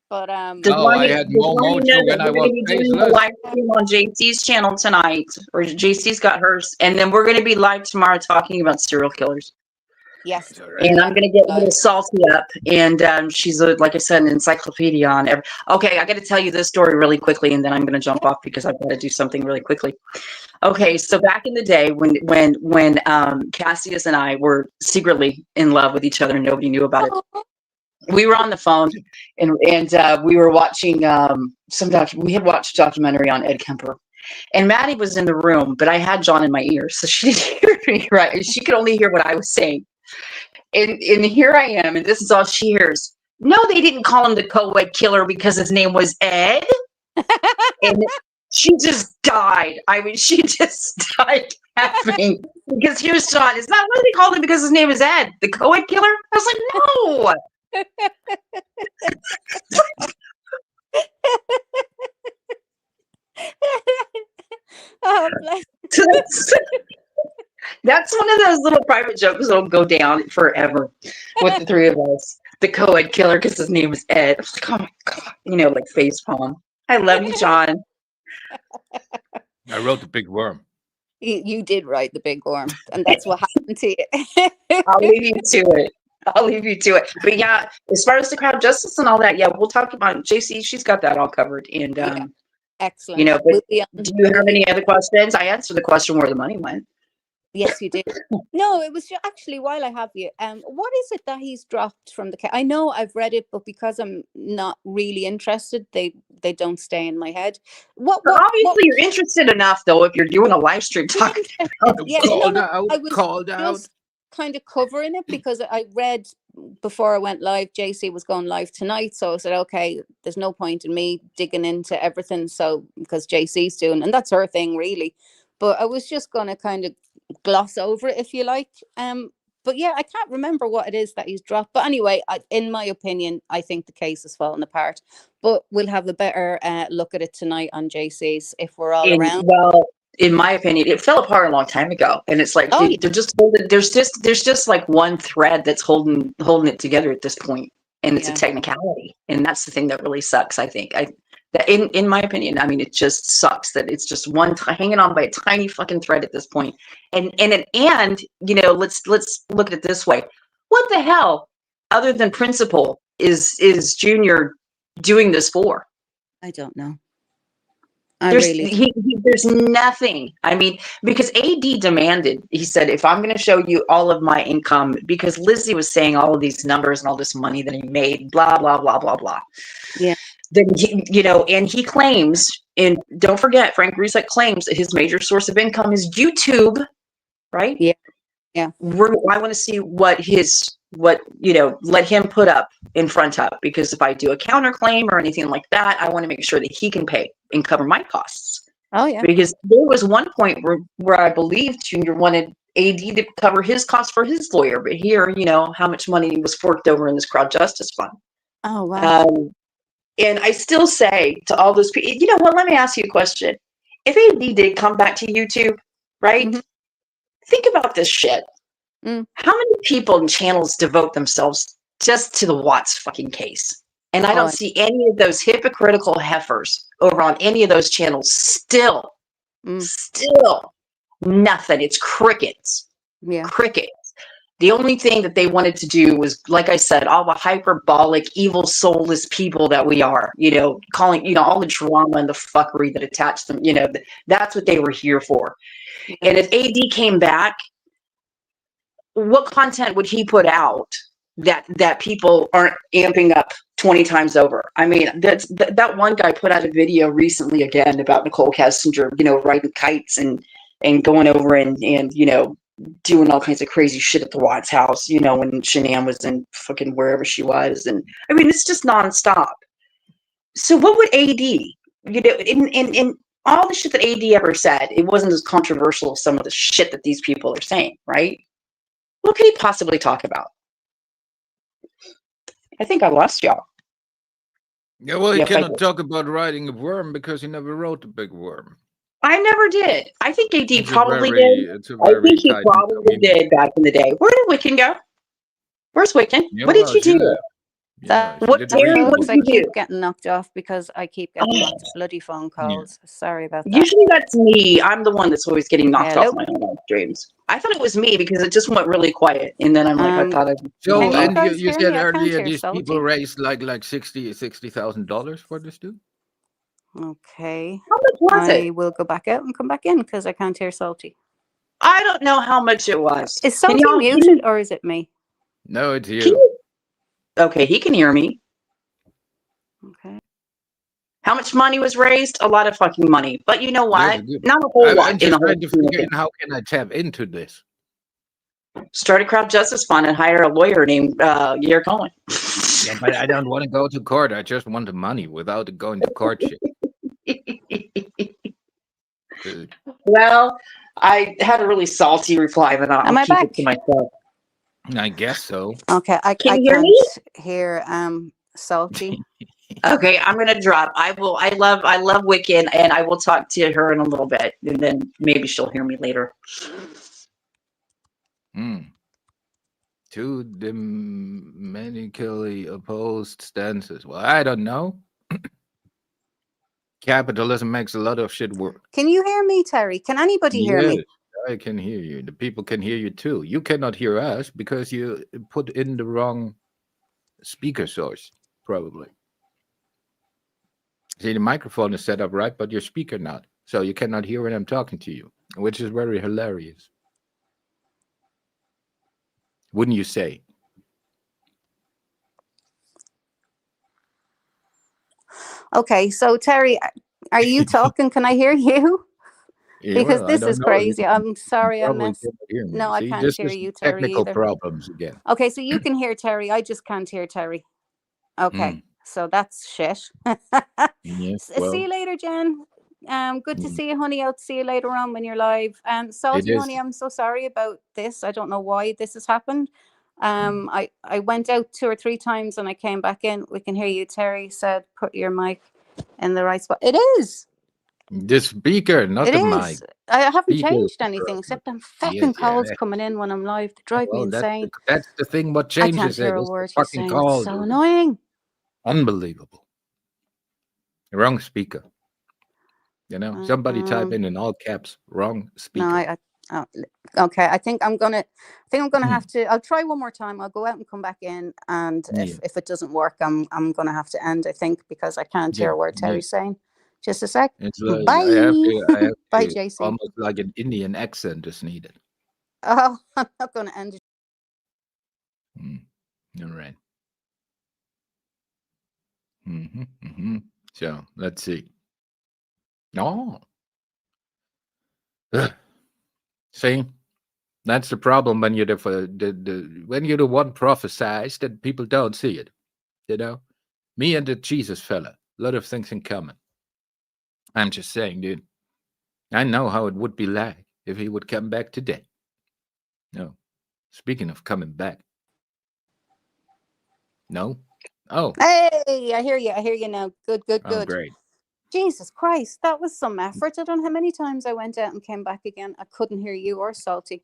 But Oh, I had more mojo when I was faceless. Live stream on JC's channel tonight, or JC's got hers, and then we're going to be live tomorrow talking about serial killers. Yes, And I'm going to get a little salty up, and she's like I said, an encyclopedia on every. Okay, I got to tell you this story really quickly, and then I'm going to jump off because I've got to do something really quickly. Okay, so back in the day when Cassius and I were secretly in love with each other and nobody knew about it. We were on the phone and we were watching we had watched a documentary on Ed Kemper, and Maddie was in the room, but I had John in my ear, so she didn't hear me, right? She could only hear what I was saying. And here I am, and this is all she hears. No, they didn't call him the co-ed killer because his name was Ed. And she just died. I mean, she just died laughing. Because here's John. It's not what they called him because his name is Ed, the co-ed killer. I was like, no. Oh, bless. That's one of those little private jokes that'll go down forever with the three of us. The co-ed killer because his name is Ed. I was like, oh my God. Like face palm. I love you, John. I wrote the big worm. You did write the big worm, and that's what happened to you. I'll leave you to it. But yeah, as far as the crowd justice and all that, yeah, we'll talk about JC. She's got that all covered. And excellent. But do you have any other questions? I answered the question where the money went. Yes, you did. No, it was actually, while I have you, what is it that he's dropped from the? I know I've read it, but because I'm not really interested, they don't stay in my head. Obviously, you're interested enough, though, if you're doing a live stream talking. I was just kind of covering it because I read before I went live. JC was going live tonight, so I said, okay, there's no point in me digging into everything. So because JC's doing, and that's her thing, really. But I was just going to kind of gloss over it, if you like. But yeah, I can't remember what it is that he's dropped. But anyway, in my opinion, I think the case has fallen apart. But we'll have a better look at it tonight on JC's if we're all around. Well, in my opinion, it fell apart a long time ago, and it's like they're just holding, there's just like one thread that's holding it together at this point, and it's a technicality, and that's the thing that really sucks. I think that in my opinion, I mean, it just sucks that it's just one hanging on by a tiny fucking thread at this point. And let's look at it this way. What the hell? other than principal is Junior doing this for? I don't know. There's nothing. I mean, because AD demanded, he said, if I'm going to show you all of my income, because Lizzie was saying all of these numbers and all this money that he made, blah, blah, blah, blah, blah. Yeah. Then, and he claims, and don't forget, Frank Reset claims that his major source of income is YouTube, right? Yeah. Yeah. I want to see what let him put up in front of, because if I do a counterclaim or anything like that, I want to make sure that he can pay and cover my costs. Oh yeah. Because there was one point where I believe Junior wanted AD to cover his costs for his lawyer, but here, how much money was forked over in this crowd justice fund. Oh wow. And I still say to all those people, you know what? Let me ask you a question. If AD did come back to YouTube, right? Mm-hmm. Think about this shit. Mm. How many people and channels devote themselves just to the Watts fucking case? And I don't see any of those hypocritical heifers over on any of those channels. Still nothing. It's crickets. Yeah. Crickets. The only thing that they wanted to do was, like I said, all the hyperbolic, evil, soulless people that we are, calling, all the drama and the fuckery that attached them, that's what they were here for. Yeah. And if AD came back, what content would he put out that people aren't amping up 20 times over? I mean, that one guy put out a video recently again about Nicole Kessinger, riding kites and going over and doing all kinds of crazy shit at the Watts house, when Shanann was in fucking wherever she was. And I mean, it's just nonstop. So what would AD, in all the shit that AD ever said, it wasn't as controversial as some of the shit that these people are saying, right? What could he possibly talk about? I think I lost y'all. Yeah, well, you cannot talk about riding a worm because he never rode the big worm. I never did. I think AD probably did. I think he probably did back in the day. Where did Wiccan go? Where's Wiccan? Yeah, what did you do? What I keep getting knocked off because I keep getting lots of bloody phone calls. Yeah. Sorry about that. Usually that's me. I'm the one that's always getting knocked off my own streams. I thought it was me because it just went really quiet, and then I'm like, I thought I'd. So, and you said earlier these people raised like $60,000 for this dude. Okay. How much was it? I will go back out and come back in because I can't hear Salty. I don't know how much it was. Is Salty muted or is it me? No, it's you. Okay, he can hear me. Okay. How much money was raised? A lot of fucking money. But you know what? Not a whole lot. I'm just trying to figure out how can I tap into this. Start a crowd justice fund and hire a lawyer named Yair Cohen. Yeah, but I don't want to go to court. I just want the money without going to court shit. Well, I had a really salty reply, but I'll keep it to myself. I guess so. Okay, I can't hear Salty. Okay, I'm gonna drop. I love Wiccan, and I will talk to her in a little bit, and then maybe she'll hear me later. To diametrically opposed stances. Well, I don't know. Capitalism makes a lot of shit work. Can you hear me, Terry? Can anybody hear me? I can hear you. The people can hear you too. You cannot hear us because you put in the wrong speaker source, probably. See, the microphone is set up right, but your speaker not. So you cannot hear when I'm talking to you, which is very hilarious. Wouldn't you say? Okay, so Terry, are you talking? Can I hear you? Yeah, because this is crazy. I'm sorry, I missed. No, I can't hear you, Terry. Technical either. problems again. Okay, so you can hear Terry. I just can't hear Terry. Okay, so that's shit. Yes, See you later, Jen. Good to see you, honey. I'll see you later on when you're live. Salty, honey, I'm so sorry about this. I don't know why this has happened. I went out 2 or 3 times and I came back in. We can hear you. Terry said, put your mic in the right spot. It is. The speaker, not the mic. I haven't changed anything except them fucking calls coming in when I'm live. They drive me insane. That's the thing. What changes I can't hear a word you're saying. Call. It's so annoying. Unbelievable. Wrong speaker. You know, somebody type in all caps, wrong speaker. No, Oh, okay. I think I'm gonna have Hmm. to. I'll try one more time. I'll go out and come back in, and Yeah, if it doesn't work, I'm gonna have to end. I think because I can't yeah, hear a word yeah. Terry's saying. Just a sec. It's Bye. I have Bye, to JC. almost like an Indian accent is needed. Oh, I'm not gonna end it. Mm. All right. So let's see. Oh, ugh. See, that's the problem when you're when you're the one prophesized that people don't see it. You know, me and the Jesus fella, a lot of things in common. I'm just saying, dude. I know how it would be like if he would come back today. No. Speaking of coming back. No. Oh. Hey, I hear you. I hear you now. Good, good, Oh, good. great. Jesus Christ, that was some effort. I don't know how many times I went out and came back again. I couldn't hear you or Salty.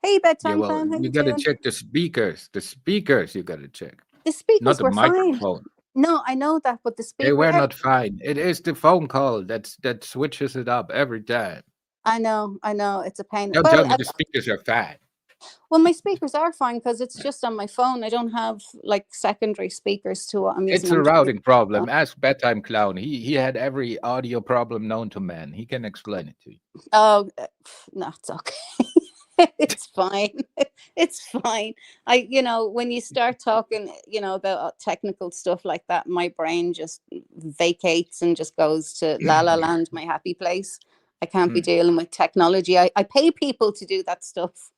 Hey, Yeah, bedtime well, clown, how you you got to doing? check the speakers. The speakers you got to check, The not speakers the were fine. microphone. No, I know that, but the They speaker. were not fine. It is the phone call that switches it up every time. I know, it's a pain. Don't tell Well, me the speakers are fine. well, my speakers are fine because it's just on my phone. I don't have like secondary speakers to what I'm It's using. a I'm just routing problem. phone. Ask bedtime clown. He had every audio problem known to man. He can explain it to you. Oh, no, it's okay. It's fine. It's fine. When you start talking, about technical stuff like that, my brain just vacates and just goes to la la land, my happy place. I can't be dealing with technology. I pay people to do that stuff.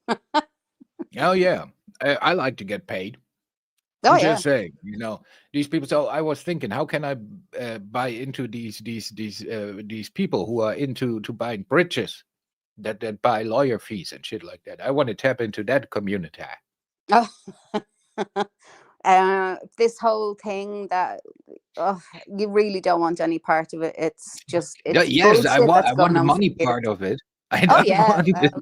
Oh yeah, I like to get paid. Oh I'm yeah. just saying, these people. So I was thinking, how can I buy into these people who are into to buying bridges that buy lawyer fees and shit like that? I want to tap into that community. Oh. This whole thing that you really don't want any part of it. It's just it's Yes, bullshit that's I want going the on for money years. part of it. I Oh don't yeah, want it. well,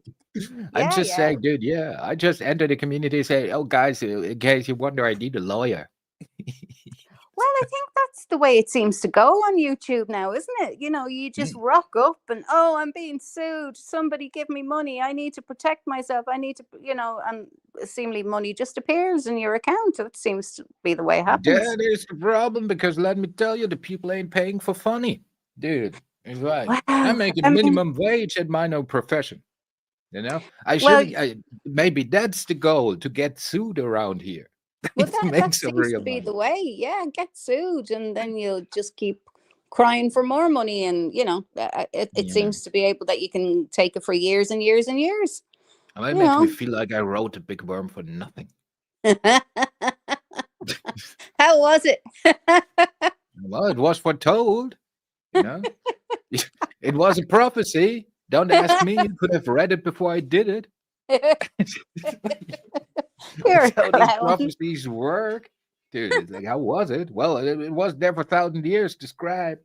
I'm yeah, just yeah. saying, dude. Yeah, I just enter the community and say, "Oh, guys, in case you wonder, I need a lawyer." Well, I think that's the way it seems to go on YouTube now, isn't it? You just Mm. rock up and, oh, I'm being sued. Somebody give me money. I need to protect myself. I need to, and seemingly money just appears in your account. That seems to be the way it happens. That is the problem because let me tell you, the people ain't paying for funny, dude. It's right. Wow. I'm making I mean, minimum wage at my own profession. I well, should. Maybe that's the goal to get sued around here. well, To that make some seems real to be money. the way. Yeah, get sued, and then you'll just keep crying for more money, and it You know, seems to be able that you can take it for years and years and years. it You makes me know. feel like I wrote a big worm for nothing. How was it? Well, it was foretold. You know, it was a prophecy. Don't ask me. You could have read it before I did it. You're a That's how these clown. prophecies work. Dude, it's like, how was it? Well, it was there for 1,000 years described.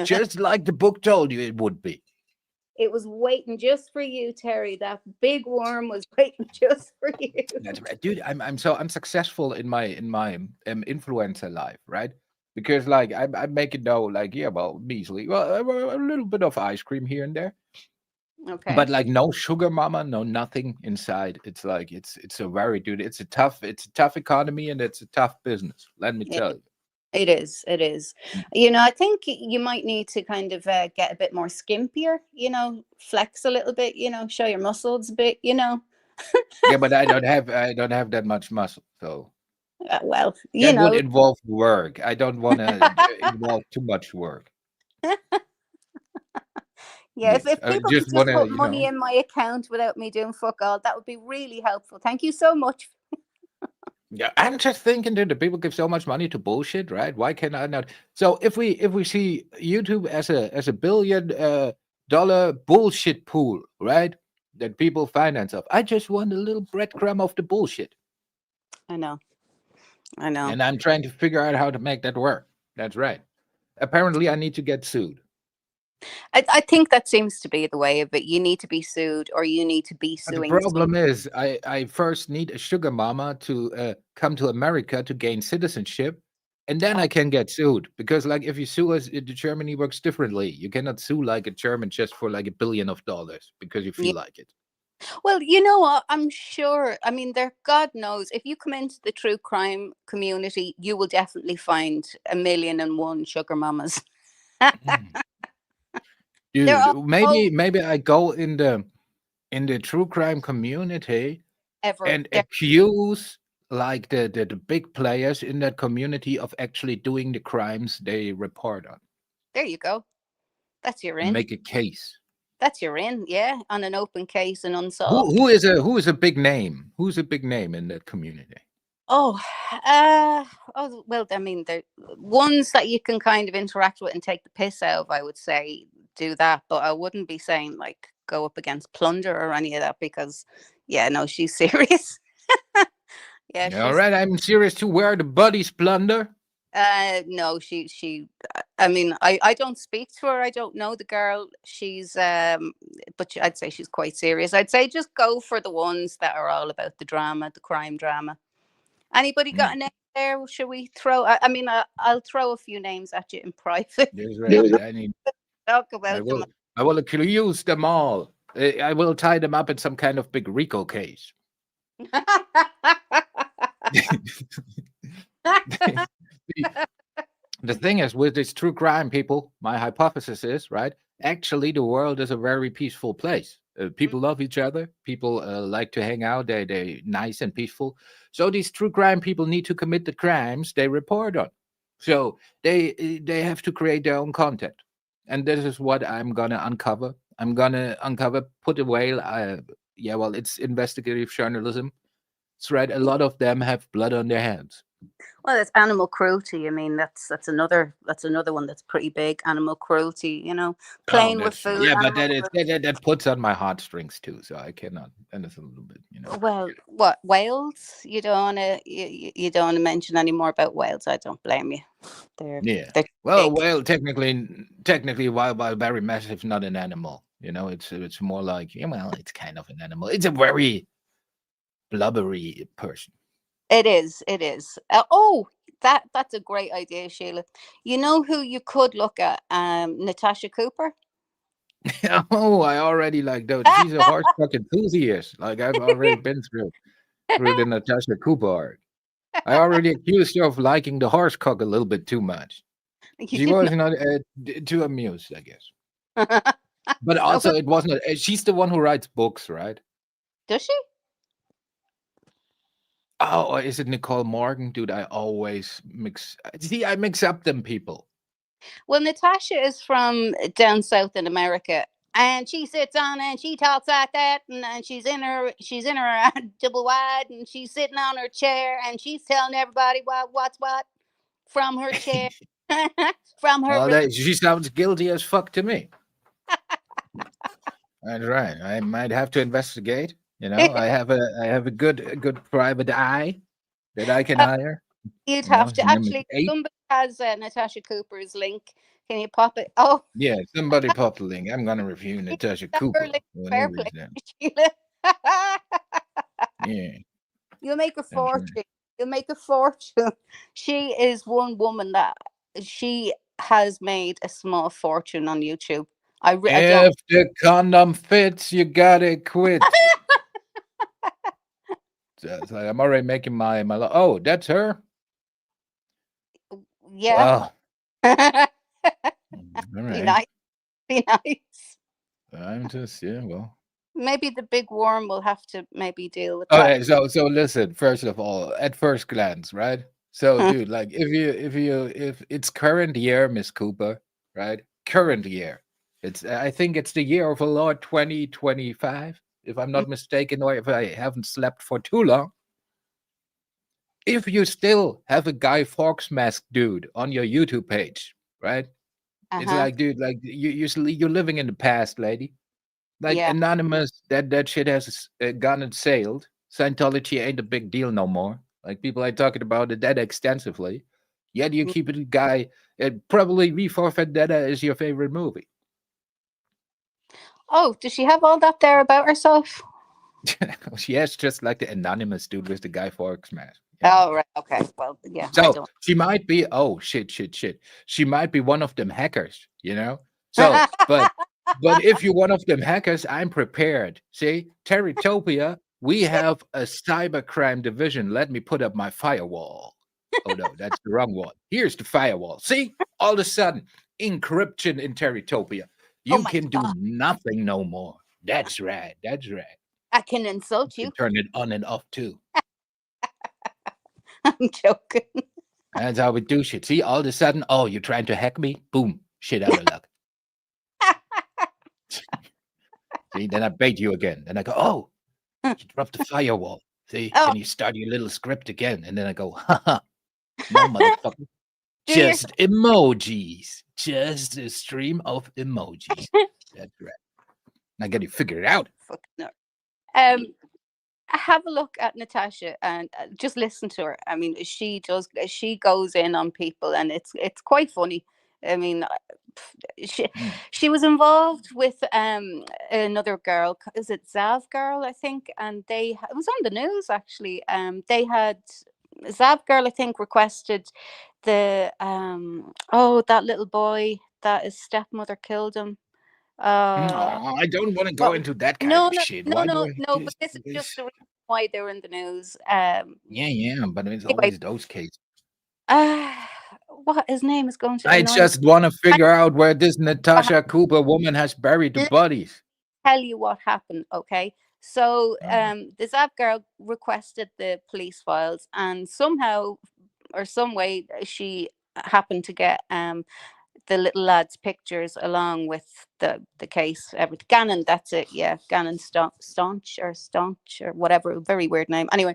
Just like the book told you it would be. It was waiting just for you, Terry. That big worm was waiting just for you. That's right. Dude, I'm successful in my influencer life, right? Because like I'm making dough, like, yeah, well, measly. Well, a little bit of ice cream here and there. Okay. But like no sugar mama, no nothing inside. It's like it's a very dude. It's a tough economy and it's a tough business. Let me tell you. It is. It is. I think you might need to kind of get a bit more skimpier. Flex a little bit. Show your muscles a bit. Yeah, but I don't have that much muscle, so Well, that would involve work. I don't want to involve too much work. Yeah, Yes, if I people just could want just to, put money in my account without me doing fuck all, that would be really helpful. Thank you so much. Yeah, I'm just thinking that the people give so much money to bullshit, right? Why can I not? So if we see YouTube as a $1 billion bullshit pool, right? That people finance of, I just want a little breadcrumb of the bullshit, I know. I know. and I'm trying to figure out how to make that work. That's right. Apparently, I need to get sued. I think that seems to be the way of it. You need to be sued, or you need to be But the suing problem is, I first need a sugar mama to come to America to gain citizenship, and then I can get sued. Because, like, if you sue us, Germany works differently. You cannot sue like a German just for like $1 billion because you Yeah, feel like it. Well, you know what? I'm sure. I mean, God knows, if you come into the true crime community, you will definitely find 1,000,001 sugar mamas. Mm. They're all Dude, maybe I go in the true crime community ever. and accuse like the big players in that community of actually doing the crimes they report on There you go. That's your and in. make a case. That's your in. Yeah, on an open case and Who unsolved. who is a big name? Who's a big name in that community? Oh, well, I mean, the ones that you can kind of interact with and take the piss out of, I would say, do that. But I wouldn't be saying like go up against Plunder or any of that because, yeah, no, she's serious. Yeah, Yeah, all she's. right, I'm serious too. Where are the buddies, Plunder? No, she. I mean, I don't speak to her. I don't know the girl. She's but I'd say she's quite serious. I'd say just go for the ones that are all about the drama, the crime drama. Anybody got a name there? Should we throw? I mean, I'll throw a few names at you in private. There's right. I need. Talk I about them. will. I will accuse them all. I will tie them up in some kind of big RICO case. The thing is, with this true crime, people, my hypothesis is, right? Actually, the world is a very peaceful place. People love each other. People like to hang out. They nice and peaceful. So these true crime people need to commit the crimes they report on. So they have to create their own content, and this is what I'm gonna uncover. I'm gonna uncover, put away. Yeah, well, it's investigative journalism. That's right. A lot of them have blood on their hands. Well, it's animal cruelty. I mean, that's another one that's pretty big. Animal cruelty. Oh, Playing with that's true. food. Yeah, but that puts on my heartstrings too, so I cannot. And it's a little bit, Well, what whales? You don't want to. You don't want to mention any more about whales. I don't blame you. Yeah. They're Well, big. technically, while very massive, not an animal. It's more like, well, it's kind of an animal. It's a very blubbery person. It is. It is. That's a great idea, Sheila. You know who you could look at? Natasha Cooper. Oh, I already like those. She's a horsecock enthusiast. Like I've already been through the Natasha Cooper art. I already accused her of liking the horsecock a little bit too much. She was not too amused, I guess. But also, it wasn't. She's the one who writes books, right? Does she? Oh, or is it Nicole Morgan? Dude, I always mix. See, I mix up them people. Well, Natasha is from down south in America, and she sits on and she talks like that, and she's in her double wide, and she's sitting on her chair, and she's telling everybody what's what from her chair, from her. Well, she sounds guilty as fuck to me. That's right. I might have to investigate. I have a good private eye that I can hire. You'd have to actually. Somebody has Natasha Cooper's link. Can you pop it? Oh, yeah. Somebody pop the link. I'm gonna review Natasha Cooper. Yeah. You'll make a fortune. Right. You'll make a fortune. She is one woman that she has made a small fortune on YouTube. If the condom fits, you gotta quit. So I'm already making my. Oh, that's her. Yeah. Wow. Be nice. Be nice. I'm just well. Maybe the big worm will have to maybe deal with that. Okay, so listen. First of all, at first glance, right? So, dude, like if it's current year, Miss Cooper, right? Current year. I think it's the year of the Lord 2025, if I'm not mistaken, or if I haven't slept for too long. If you still have a Guy Fawkes mask dude on your YouTube page, right? It's like, dude, like you're living in the past, lady. Like Anonymous, that shit has gone and sailed. Scientology ain't a big deal no more. Like people are talking about it that extensively. Yet you keep it a guy. Probably V for Vendetta is your favorite movie. Oh, does she have all that there about herself? She has just like the Anonymous dude with the Guy Fawkes mask. Oh, right. Okay. Well, yeah. So she might be. Oh shit. She might be one of them hackers. So, but But if you're one of them hackers, I'm prepared. See, Terrytopia, we have a cybercrime division. Let me put up my firewall. Oh no, that's the wrong one. Here's the firewall. See, all of a sudden, encryption in Terrytopia. Oh You my can do God. nothing no more. That's right. That's right. I can insult You you. can turn it on and off too. I'm joking. That's how we do shit. See, all of a sudden, oh, you're trying to hack me? Boom, shit out of luck. See, then I bait you again. Then I go, oh, you dropped the firewall. See, Oh, then you start your little script again. And then I go, haha, no, motherfucker. do you? Just emojis. Just a stream of emojis. That's right. I got you figured out. Fuck no. Have a look at Natasha and just listen to her. I mean, she goes in on people, and it's quite funny. I mean, she was involved with another girl. Is it Zav girl? I think, and it was on the news actually. They had Zav girl, I think, requested the that little boy that his stepmother killed him. I don't want to go Well, into that kind no, of no, shit. no, Why no, do I no. But this is just the reason why they're in the news. Yeah, but it's Anyway, always those cases. what his name is going to I annoy just want to me. figure out where this Natasha Cooper woman has buried the Let me bodies. tell you what happened, okay? So, Oh. the Zap girl requested the police files, and somehow or some way she happened to get the little lad's pictures along with the case. Everything. Gannon, that's it. Yeah, Gannon Staunch or whatever. Very weird name. Anyway,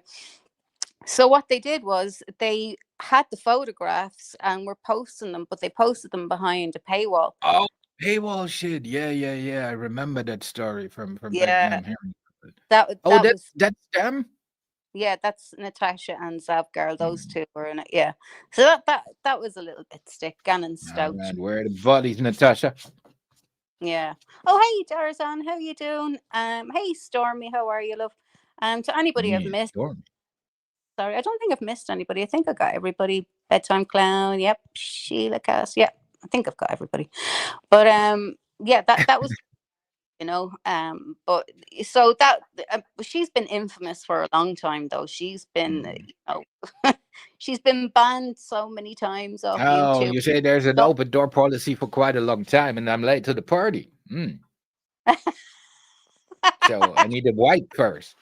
so what they did was they had the photographs and were posting them, but they posted them behind a paywall. Oh, paywall shit. Yeah. I remember that story from back Yeah, then. Hearing it. that Oh, was that's them? yeah. That's Natasha and Zav girl. Those two were in it. Yeah. So that was a little bit stick. Gannon All Stout. right, where are the bodies, Natasha? Yeah. Oh, hey, Darzan, how you doing? Hey, Stormy, how are you, love? To anybody I've Yeah, missed, Stormy. sorry, I don't think I've missed anybody. I think I got everybody. Bedtime Clown, yep. Sheila Cass, yep. I think I've got everybody. But yeah, that was but so that she's been infamous for a long time though. She's been she's been banned so many times off Oh, YouTube. you say there's an So, open door policy for quite a long time, and I'm late to the party. So I need a wipe first.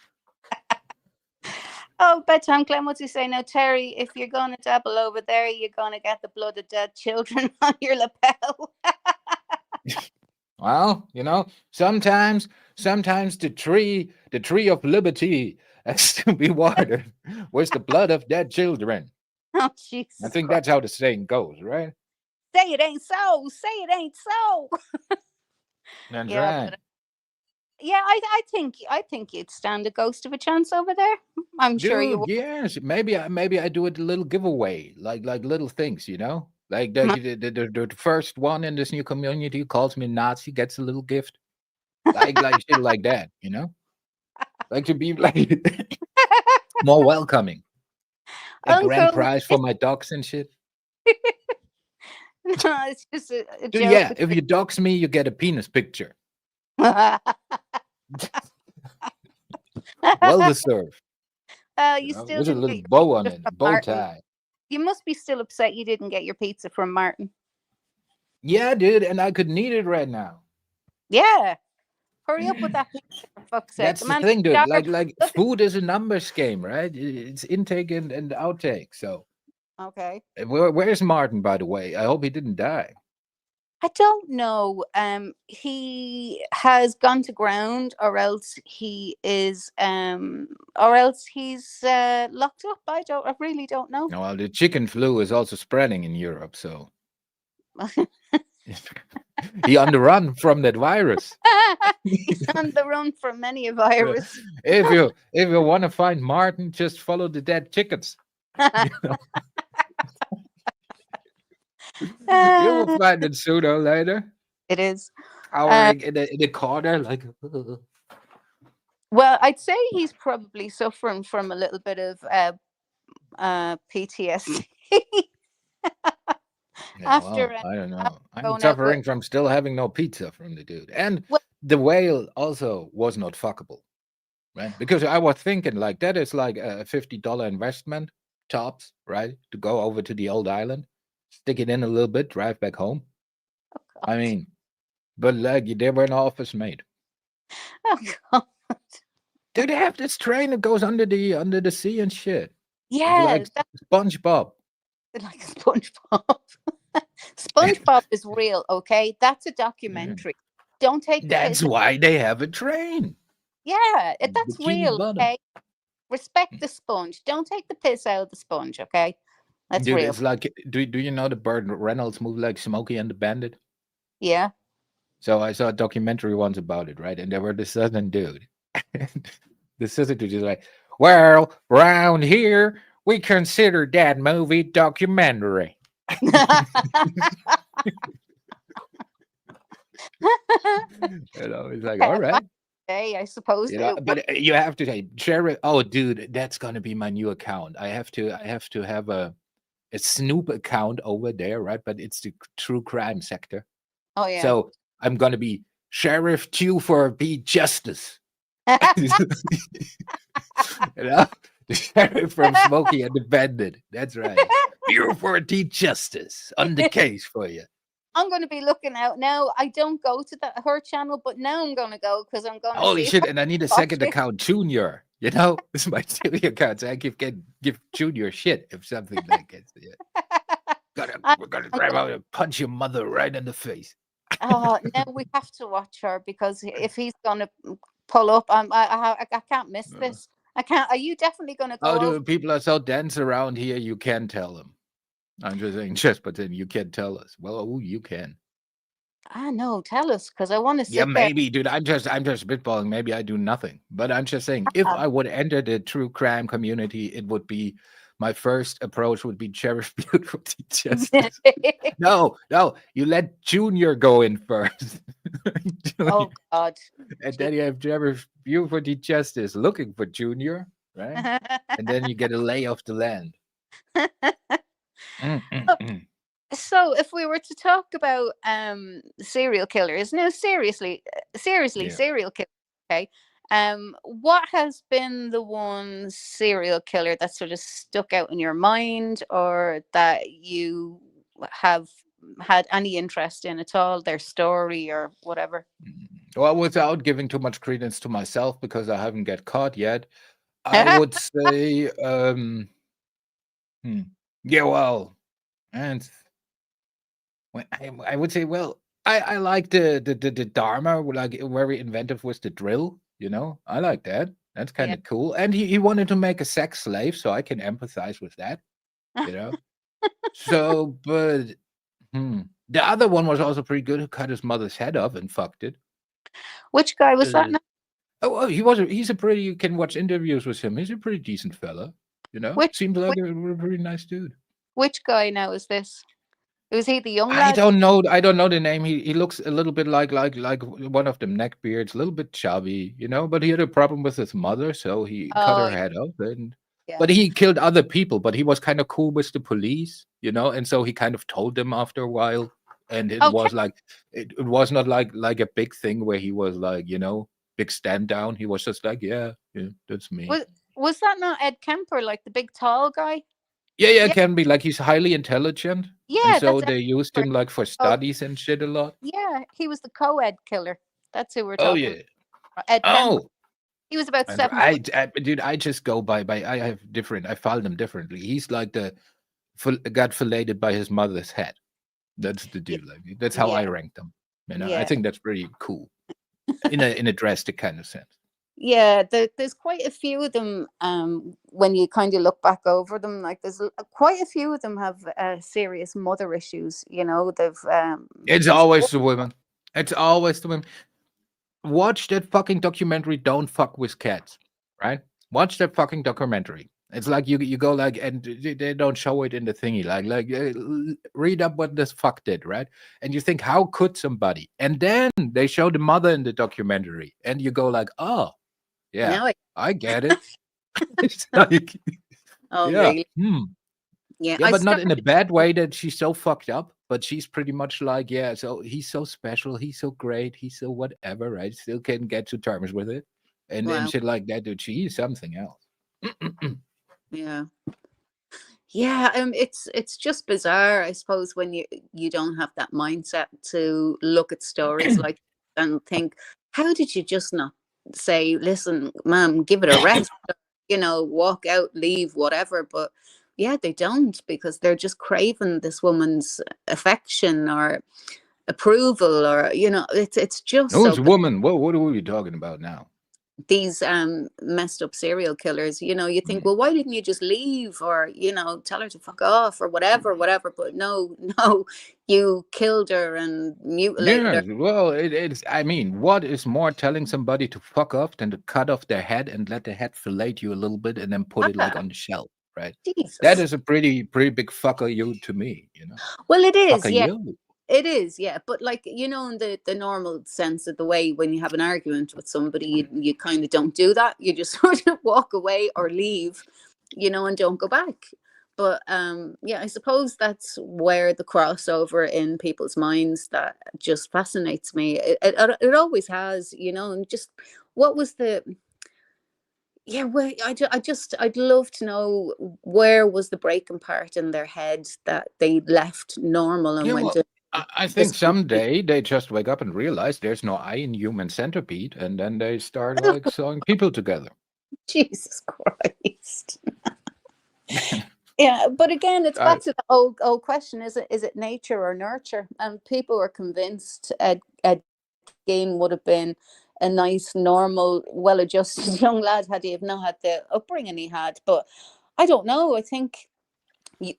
oh, Bedtime Clown, what's he say now? Terry, if you're going to dabble over there, you're going to get the blood of dead children on your lapel. Well, sometimes the tree of liberty has to be watered with the blood of dead children. Oh, Jesus I think Christ. that's how the saying goes, right? Say it ain't so. Say it ain't so. That's Yeah, right. but yeah, I think you'd stand a ghost of a chance over there. I'm sure you Dude, would. yes. Maybe I do it a little giveaway, like little things, Like the first one in this new community who calls me Nazi gets a little gift. Like shit like that, Like to be like more welcoming. A grand Uncle, prize for my dogs and shit. no, it's just a Dude, joke. yeah, if you dox me, you get a penis picture. Well deserved. You still With a didn't little get your bow on pizza it, from bow Martin. tie. You must be still upset you didn't get your pizza from Martin. Yeah, dude, and I could need it right now. Yeah. Hurry up with that pizza, for fuck's sake. That's the thing, dude. Like food is a numbers game, right? It's intake and outtake. So Okay. where's Martin, by the way? I hope he didn't die. I don't know. He has gone to ground, or else he is, or else he's locked up. I really don't know. Well, the chicken flu is also spreading in Europe, so he on the run from that virus. He's on the run from many a virus. If you want to find Martin, just follow the dead chickens. You will find it sooner or later. It is. Cowering in the corner, like. Well, I'd say he's probably suffering from a little bit of PTSD. Yeah, after well, I don't after know. I'm going out with. suffering from still having no pizza from the dude. And Well, the whale also was not fuckable, right? Because I was thinking like that is like a $50 investment tops, right? To go over to the old island, stick it in a little bit, drive back home. I God. mean, but like they were an office made. Oh God. Do they have this train that goes under the sea and shit? It's Yeah, like that's SpongeBob. like SpongeBob. SpongeBob is real, okay? That's a Yeah. documentary. Don't take the That's piss. why they have a train. Yeah, that's Bikini real, Bottom. okay? Respect the sponge. Don't take the piss out of the sponge, okay? That's Dude, real. it's like, do you know the Burt Reynolds movie like Smokey and the Bandit? Yeah. So I saw a documentary once about it, right? And there were this southern dude. The southern dude is like, well, round here, we consider that movie documentary. You know, it's like, all right. Hey, I suppose You know, but you have to say, Jared. Oh, dude, that's gonna be my new account. I have to have a Snoop account over there, right? But it's the true crime sector. Oh yeah. So I'm gonna be Sheriff Q for Be Justice. You know, the sheriff from Smokey and the Bandit. That's right. Q for Be Justice on the case for you. I'm going to be looking out now. I don't go to her channel, but now I'm going to go because I'm going to Holy see. shit! And I need a second account, Junior. You know, this is my silly account. So I give Junior shit if something like it. Yeah. We're gonna grab out and punch your mother right in the face. Oh, now we have to watch her because if he's going to pull up, I can't miss this. I can't. Are you definitely going to go? Oh, dude, people are so dense around here. You can't tell them. I'm just saying, but then you can't tell us. Well, oh, you can. No, tell us because I want to see. Yeah, maybe, dude. I'm just spitballing. Maybe I do nothing, but I'm just saying, if I would enter the true crime community, it would be my first approach would be Sheriff Beautiful Justice. No, you let Junior go in first. Oh God! And then you have Sheriff Beautiful Justice looking for Junior, right? And then you get a lay of the land. So if we were to talk about serial killers, no, seriously, Yeah. serial killers, okay. What has been the one serial killer that sort of stuck out in your mind or that you have had any interest in at all, their story or whatever? Well, without giving too much credence to myself because I haven't get caught yet, I would say yeah, well, and I would say, well, I like the Dharma, like very inventive with the drill, you know. I like that. That's kind of cool. And he wanted to make a sex slave, so I can empathize with that, you know. So, but the other one was also pretty good, who cut his mother's head off and fucked it. Which guy was that now? Oh, he's a pretty, you can watch interviews with him. He's a pretty decent fella, you know. Seems like a pretty nice dude. Which guy now is this? Was he the young lad? I don't know the name. He looks a little bit like one of them neckbeards, a little bit chubby, you know. But he had a problem with his mother, so he cut her head off. But he killed other people. But he was kind of cool with the police, you know. And so he kind of told them after a while. And it was like it was not like a big thing where he was like, you know, big stand down. He was just like, yeah, that's me. Was that not Ed Kemper, like the big tall guy? Yeah, it can be like he's highly intelligent. Yeah, and so they used him like for studies and shit a lot. Yeah, he was the co-ed killer. That's who we're talking. Oh yeah. Ed Kemper. He was about 7. Dude, I just go by. I have different. I file them differently. He's like got filleted by his mother's head. That's the dude. Like that's how I rank them. You know, I think that's pretty cool in a drastic kind of sense. Yeah, there's quite a few of them. When you kind of look back over them, like there's quite a few of them have serious mother issues. You know, they've. It's always the women. It's always the women. Watch that fucking documentary. Don't fuck with cats, right? Watch that fucking documentary. It's like you go like, and they don't show it in the thingy. Like read up what this fuck did, right? And you think, how could somebody? And then they show the mother in the documentary, and you go like, oh. Yeah, I get it. It's like, really? Yeah, but not in a bad way that she's so fucked up. but she's pretty much like, yeah, so he's so special, he's so great, he's so whatever, right? Still can get to terms with it, and Wow. shit like that, dude. She is something else. Yeah. Yeah, it's just bizarre, I suppose, when you don't have that mindset to look at stories like and think, how did you just not say, listen, ma'am, give it a rest, walk out, leave, whatever. But yeah, they don't, because they're just craving this woman's affection or approval, or it's just Who's so woman? What are we talking about now? these messed up serial killers. You think, well, why didn't you just leave, or tell her to fuck off, or whatever, but no, you killed her and mutilated her. Well, it's, I mean, what is more telling somebody to fuck off than to cut off their head and let the head fillet you a little bit and then put it like on the shelf, right? Jesus. That is a pretty big fucker you to me, Well, it is, fucker yeah. you. It is, yeah. But like, in the normal sense of the way, when you have an argument with somebody, you kind of don't do that. You just sort of walk away or leave, and don't go back. But yeah, I suppose that's where the crossover in people's minds that just fascinates me. It always has, and just what was the. Yeah, well, I'd love to know, where was the breaking part in their head that they left normal and went to. I think someday they just wake up and realize there's no I in human centipede, and then they start like sewing people together. Jesus Christ. Yeah, but again, it's back to the old question: is it nature or nurture? And people were convinced Ed Gein would have been a nice, normal, well-adjusted young lad had he have not had the upbringing he had. But I don't know. I think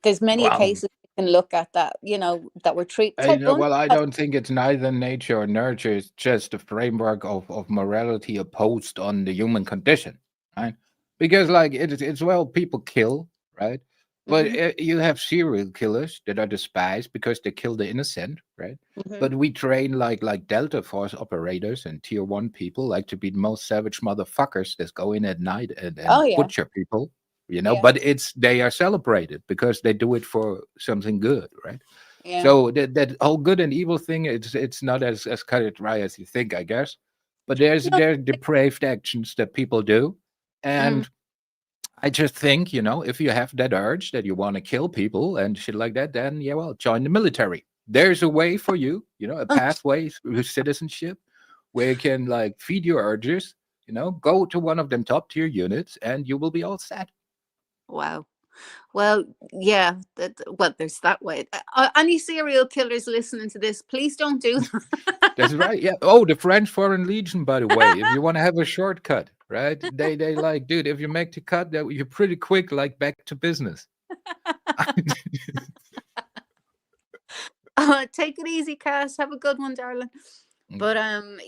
there's many cases you can look at that, that were treated. Well, I don't think it's neither nature or nurture. It's just a framework of morality opposed on the human condition, right? Because like it's well, people kill, right? But you have serial killers that are despised because they kill the innocent, right? But we train like Delta Force operators and Tier 1 people like to be the most savage motherfuckers that go in at night and butcher people, But they are celebrated because they do it for something good, right? Yeah. So that whole good and evil thing, it's not as cut and dry as you think, I guess. But there's depraved actions that people do, and I just think, if you have that urge that you want to kill people and shit like that, then join the military. There's a way for you, a pathway through citizenship where you can like feed your urges, go to one of them top tier units and you will be all set. Wow. Well, yeah. There's that way. Any serial killers listening to this, please don't do that. That's right. Yeah. Oh, the French Foreign Legion, by the way, if you want to have a shortcut. Right? They like, dude, if you make the cut, that you're pretty quick, like back to business. Take it easy, Cass. Have a good one, darling. But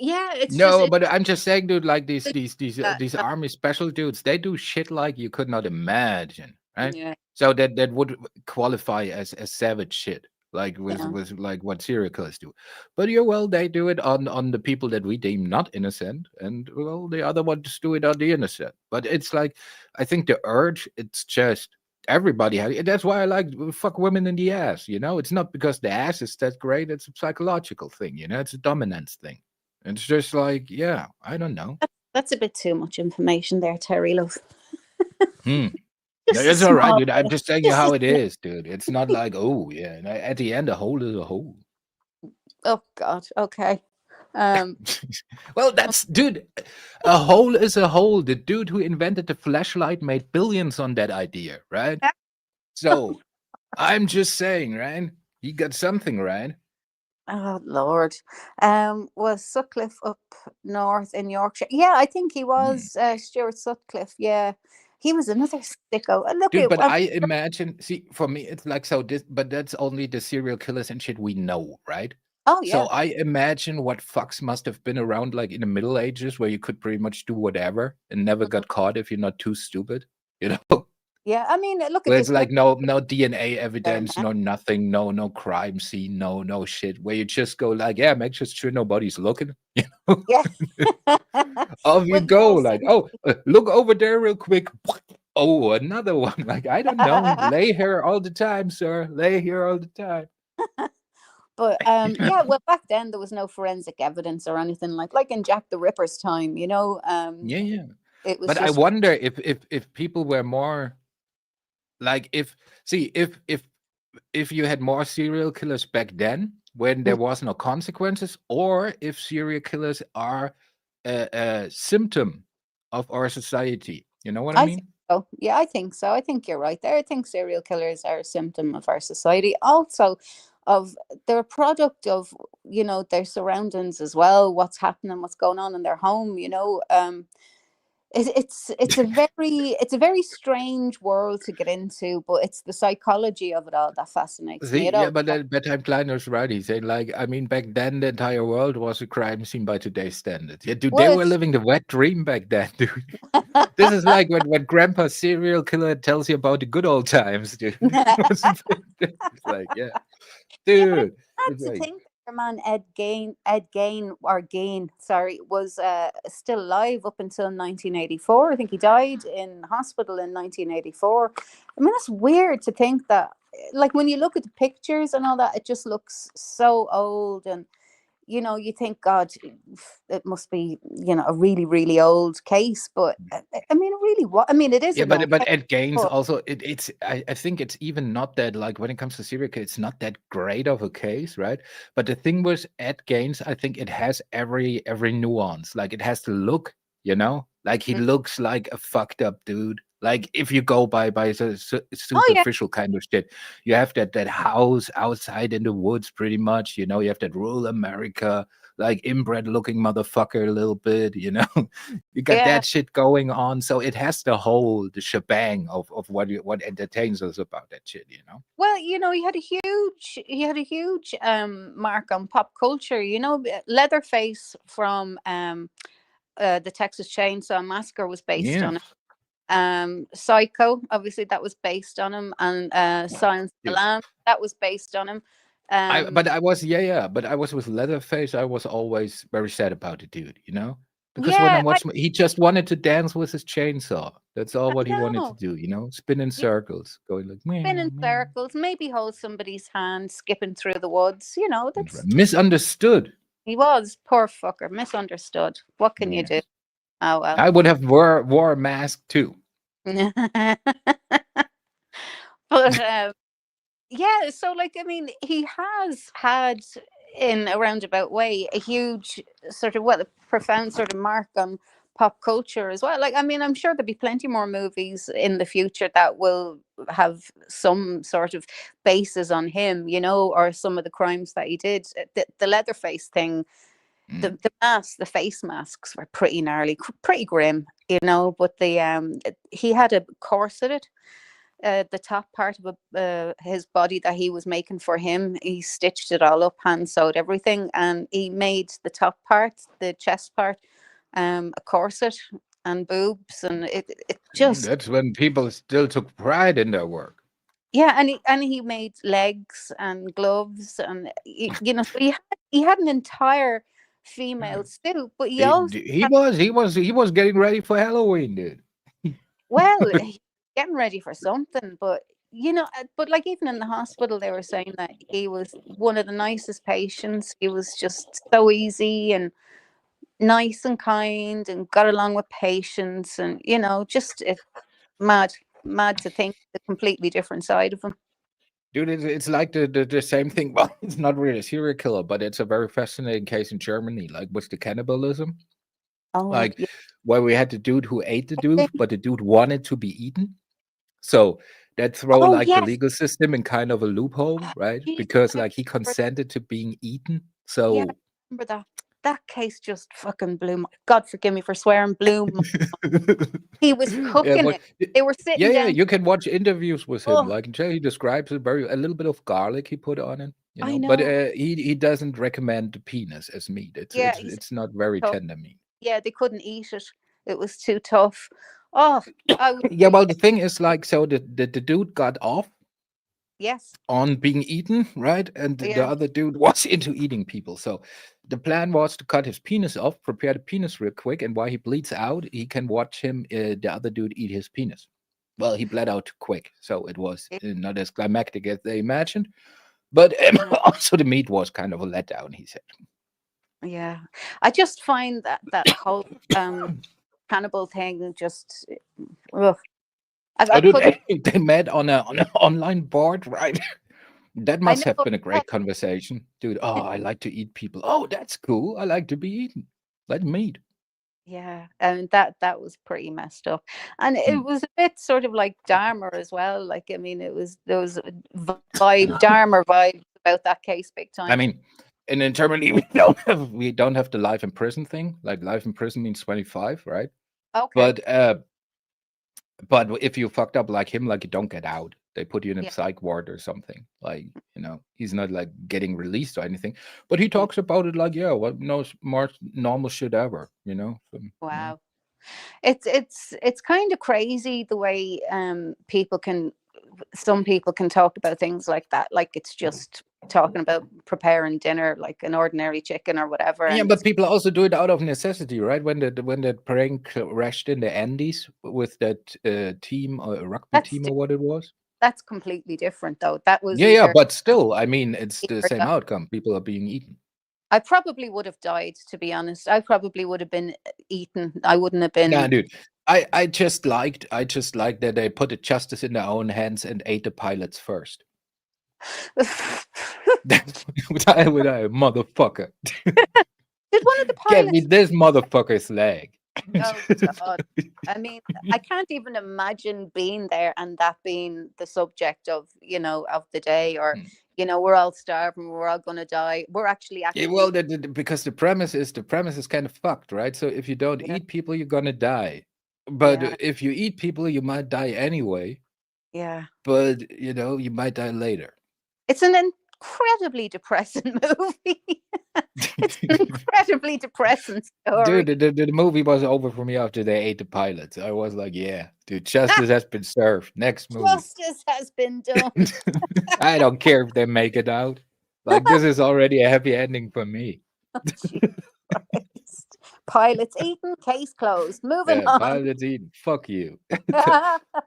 yeah, it's but I'm just saying, dude, like these army special dudes, they do shit like you could not imagine, right? Yeah. So that would qualify as savage shit. Like with like what serial killers do, but they do it on the people that we deem not innocent, and the other ones do it on the innocent. But it's like, I think the urge, it's just everybody has it. That's why I like fuck women in the ass. It's not because the ass is that great. It's a psychological thing. It's a dominance thing. It's just like, I don't know. That's a bit too much information there, Terry love. No, it's all right, dude. I'm just telling you how it is, dude. It's not like, at the end, a hole is a hole. Oh, God. Okay. Well, dude, a hole is a hole. The dude who invented the flashlight made billions on that idea, right? So I'm just saying, right? He got something, right? Oh, Lord. Was Sutcliffe up north in Yorkshire? Yeah, I think he was Stuart Sutcliffe. Yeah. He was another sicko. Dude, but I imagine, see, for me, it's like, but that's only the serial killers and shit we know, right? Oh, yeah. So I imagine what fucks must have been around like in the Middle Ages where you could pretty much do whatever and never got caught if you're not too stupid, Yeah, I mean, look at this. It's like no DNA evidence, no nothing, no crime scene, no shit. Where you just go like, make sure nobody's looking. Yeah. Off you go, like, look over there real quick. Oh, another one. Like, I don't know. Lay here all the time, sir. Lay here all the time. But yeah, well, back then there was no forensic evidence or anything like in Jack the Ripper's time, you know. Yeah. It was But I just wonder if people were more like if you had more serial killers back then when there was no consequences, or if serial killers are a symptom of our society. You know what I I think mean? so. Yeah, I think so. I think you're right there. I think serial killers are a symptom of our society. Also, of they're a product of, you know, their surroundings as well, what's happening, what's going on in their home, you know. It's a very strange world to get into, but it's the psychology of it all that fascinates me. See, It yeah, all but Bedtime Kleiner's right. He said, like, I mean, back then the entire world was a crime scene by today's standards. Yeah, dude, they well, were living the wet dream back then, dude. This is like when Grandpa serial killer tells you about the good old times, dude. It's like, yeah, yeah, but dude. it's It's sad to like, think that your man Ed Gain, sorry, was still alive up until 1984. I think he died in hospital in 1984. I mean, that's weird to think that. Like when you look at the pictures and all that, it just looks so old, and you know, you think, God, it must be, you know, a really, really old case. But I mean, it really what? I mean, it is yeah, an old but case, Ed Gaines but also it's I think it's even not that, like, when it comes to serial killer, it's not that great of a case, right? But the thing with Ed Gaines, I think it has every nuance. Like it has to look, you know, like he looks like a fucked up dude. Like if you go by oh yeah, superficial kind of shit, you have that house outside in the woods, pretty much. You know, you have that rural America, like inbred looking motherfucker, a little bit. You know, you got yeah. that shit going on, so it has the shebang of what entertains us about that shit. You know. Well, you know, he had a huge mark on pop culture. You know, Leatherface from the Texas Chainsaw Massacre was based Yeah. on it. Psycho, obviously, that was based on him, and Silence of the Dude. Lambs, that was based on him. But I was but I was with Leatherface. I was always very sad about the dude, you know, because when I Yeah, watched, he just wanted to dance with his chainsaw. That's all I what he wanted to know. do, you know, spin in Yeah, circles, going like spin meow in meow. circles, maybe hold somebody's hand, skipping through the woods. You know, That's right. that's Misunderstood. he was poor fucker, misunderstood. What can you do? Yes, Oh well. I would have wore a mask too. But yeah, so like I mean, he has had in a roundabout way a huge sort of a profound sort of mark on pop culture as well. Like I mean, I'm sure there'll be plenty more movies in the future that will have some sort of basis on him, you know, or some of the crimes that he did. The Leatherface thing, Mm. the face masks were pretty gnarly, pretty grim, you know. But he had a corseted the top part of his body that he was making for him. He stitched it all up, hand sewed everything, and he made the top part, the chest part, a corset and boobs, and it just That's when people still took pride in their work. yeah, and he made legs and gloves, and you know, so he had an entire female suit, but he also had, He was getting ready for Halloween, dude. well, getting ready for something, but you know, but like even in the hospital, they were saying that he was one of the nicest patients. He was just so easy and nice and kind, and got along with patients, and you know, just mad, mad to think the completely different side of him. Dude, it's like the same thing. Well, it's not really a serial killer, but it's a very fascinating case in Germany, like with the cannibalism. Oh Like yeah, where we had the dude who ate the dude, but the dude wanted to be eaten. So that throw oh like the yes, legal system in kind of a loophole, right? Jesus, Because I like he remember, consented to being eaten. yeah, I So remember that. That case just fucking blew my, God forgive me for swearing, blew he was yeah, cooking but it. They were sitting yeah, down. you can watch interviews with him. Oh, Like he describes it very a little bit of garlic he put on it, you I know. But know. he doesn't recommend the penis as meat. It's Yeah, it's he said it's not very tough. tender meat. Yeah, they couldn't eat it. It was too tough. Oh, I would Yeah, well, the thing is, like, so the dude got off yes. on being eaten, right? And the Yeah. other dude was into eating people. So the plan was to cut his penis off, prepare the penis real quick, and while he bleeds out, he can watch him, the other dude, eat his penis. Well, he bled out too quick, so it was not as climactic as they imagined. But also the meat was kind of a letdown, he said. Yeah, I just find that whole cannibal thing just, ugh. I Dude, couldn't. they met on an online board, right? That I must have know. been a great conversation, dude. Oh, I like to eat people. Oh, that's cool. I like to be eaten. Let's meet. Yeah, and that was pretty messed up, and Hmm. it was a bit sort of like Dharma as well. Like, I mean, there was a Dharma vibe about that case big I time. mean, and internally we don't have the life in prison thing. Like life in prison means 25, right? Okay. But if you fucked up like him, like you don't get out. They put you in a Yeah. psych ward or something. Like, he's not like getting released or anything. But he Yeah. talks about it like, yeah, what no more normal shit ever, So, Wow. It's kind of crazy the way some people can talk about things like that, like it's just talking about preparing dinner like an ordinary chicken or whatever, Yeah, and but people also do it out of necessity, right? When that prank crashed in the Andes with that team or rugby that's team or what it was. that's completely different though. That was Yeah, either but still, I mean, it's the either same that- outcome. People are being eaten. I probably would have died, to be honest. I probably would have been eaten. I wouldn't have Nah, been. dude. I just liked that they put the justice in their own hands and ate the pilots first. That's what I motherfucker. Did one of the Get me pilots? this motherfucker's leg. Oh God! I mean, I can't even imagine being there and that being the subject of of the day, or Hmm. we're all starving, we're all gonna die. We're actually Yeah, actively. well, because the premise is kind of fucked, right? So if you don't Yeah, eat people, you're gonna die. But yeah, if you eat people, you might die anyway. yeah. But you might die later. It's an incredibly depressing movie. It's an incredibly depressing story. Dude, the movie was over for me after they ate the pilots. I was like, yeah, dude, justice has been served. Next movie. Justice has been done. I don't care if they make it out. Like, this is already a happy ending for me. Jesus Christ. Pilots eaten, case closed. Moving Yeah, on. pilots eating. Fuck you.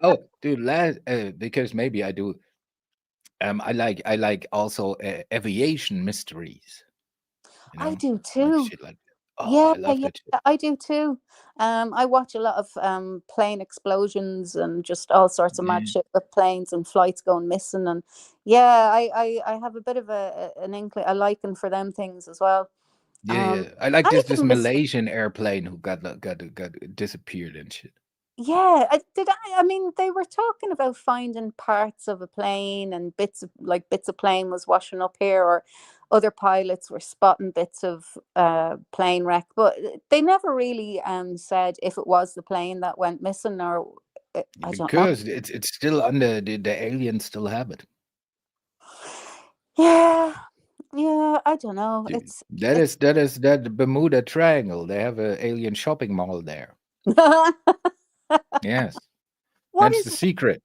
Oh, dude, because maybe I do. I like also aviation mysteries. I do Like too. shit like that. Oh, Yeah, I love yeah, that shit. I do too. I watch a lot of plane explosions and just all sorts of mad Yeah, shit with planes and flights going missing. And yeah, I have a bit of an inkling, a liking for them things as well. yeah, Um, yeah. I like this anything Malaysian airplane who got disappeared and shit. Yeah, I mean, they were talking about finding parts of a plane and bits of plane was washing up here, or other pilots were spotting bits of plane wreck, but they never really said if it was the plane that went missing, or I don't know. Because it's still under the aliens still have it. Yeah, yeah, I don't know. That It's is that Bermuda Triangle. They have a alien shopping mall there. Yes, what that's is the secret.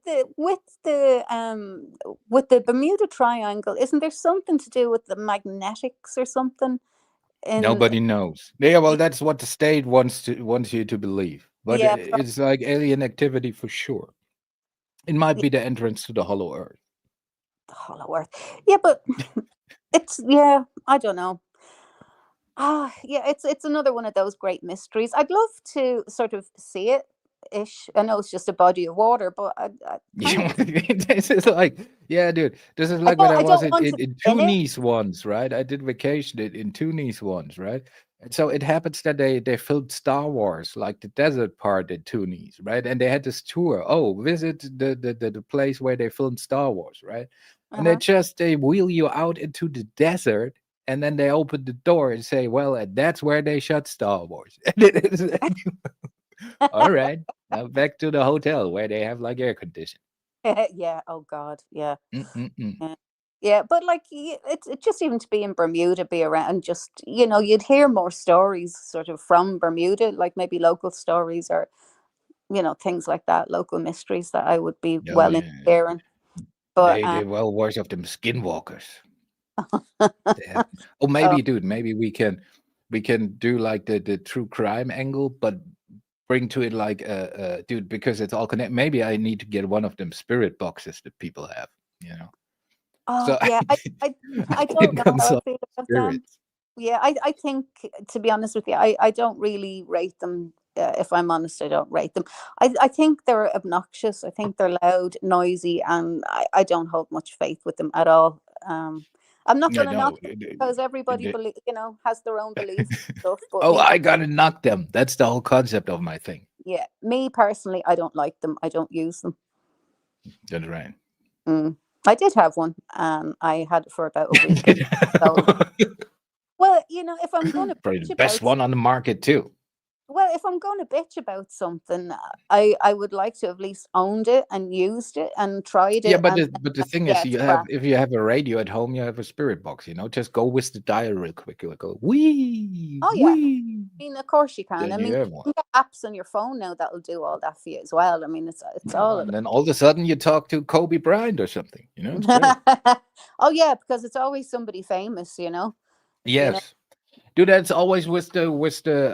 the with the Bermuda Triangle? Isn't there something to do with the magnetics or something? In Nobody knows. Yeah, well, that's what the state wants you to believe. But Yeah, it's like alien activity for sure. It might be the entrance to the Hollow Earth. the Hollow Earth. Yeah, but I don't know. Yeah, it's another one of those great mysteries. I'd love to sort of see it ish. I know it's just a body of water, but I kind of This is like, yeah, dude. This is like when I I was don't want to in be in it. Tunis once, right? I did vacation in Tunis once, right? And so it happens that they filmed Star Wars, like the desert part in Tunis, right? And they had this tour. Oh, visit the place where they filmed Star Wars, right? And Uh-huh. they wheel you out into the desert, and then they open the door and say, "Well, and that's where they shot Star Wars." And it is, all right. Now back to the hotel where they have like air conditioning. Yeah. Oh God. Yeah. Mm-mm-mm. Yeah. Yeah, but like it's just even to be in Bermuda, be around, just you'd hear more stories sort of from Bermuda, like maybe local stories, or things like that, local mysteries that I would be Oh well in yeah, hearing. But they well worse of them skinwalkers. They have, oh, oh, maybe, dude, maybe we can do like the true crime angle, but bring to it like dude, because it's all connected. Maybe I need to get one of them spirit boxes that people have, you know. Oh, yeah. I it don't know comes how I off feel about them. spirits. Yeah, I think, to be honest with you, I don't really rate them. If I'm honest, I don't rate them. I think they're obnoxious. I think they're loud, noisy, and I don't hold much faith with them at all. I'm not Yeah, going to knock no. them because everybody has their own beliefs and stuff. But Oh, me, I gotta knock them. That's the whole concept of my thing. yeah, me personally, I don't like them. I don't use them. That's right. I did have one, and I had it for about a week. So, well, if I'm going to Probably the bitch best about one on the market too. Well, if I'm going to bitch about something, I would like to have at least owned it and used it and tried Yeah, it, but and the thing yeah, is, it's crap. if you have a radio at home, you have a spirit box. Just go with the dial real quick. You go wee Oh yeah, wee. I mean, of course you can. Then I you mean, have you one. can get apps on your phone now that'll do all that for you as well. I mean, it's all And then all of a sudden you talk to Kobe Bryant or something. It's great. Oh yeah, because it's always somebody famous. You know. Yes. Dude, that's always with the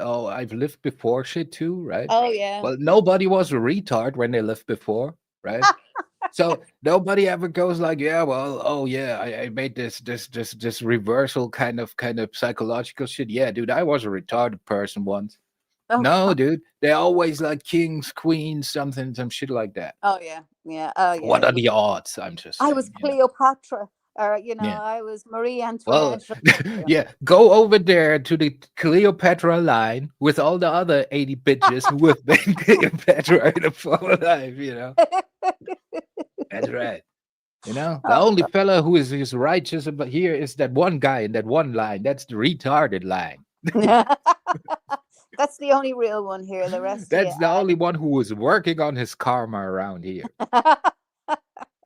oh, I've lived before shit too, right? Oh yeah. Well, nobody was a retard when they lived before, right? So nobody ever goes like, yeah, well, oh yeah, I made this reversal kind of psychological shit. Yeah, dude, I was a retarded person once. Oh. No, dude, they're always like kings, queens, something, some shit like that. Oh yeah. Yeah. Oh yeah. What are the odds? I'm just I saying, was Cleopatra, or Yeah. I was Marie Well, Antoinette. yeah, go over there to the Cleopatra line with all the other 80 bitches who have been Cleopatra in a former life. That's right. The Oh, only fella who is righteous about here is that one guy in that one line. That's the retarded line. That's the only real one here. The rest, That's the only one who was working on his karma around here.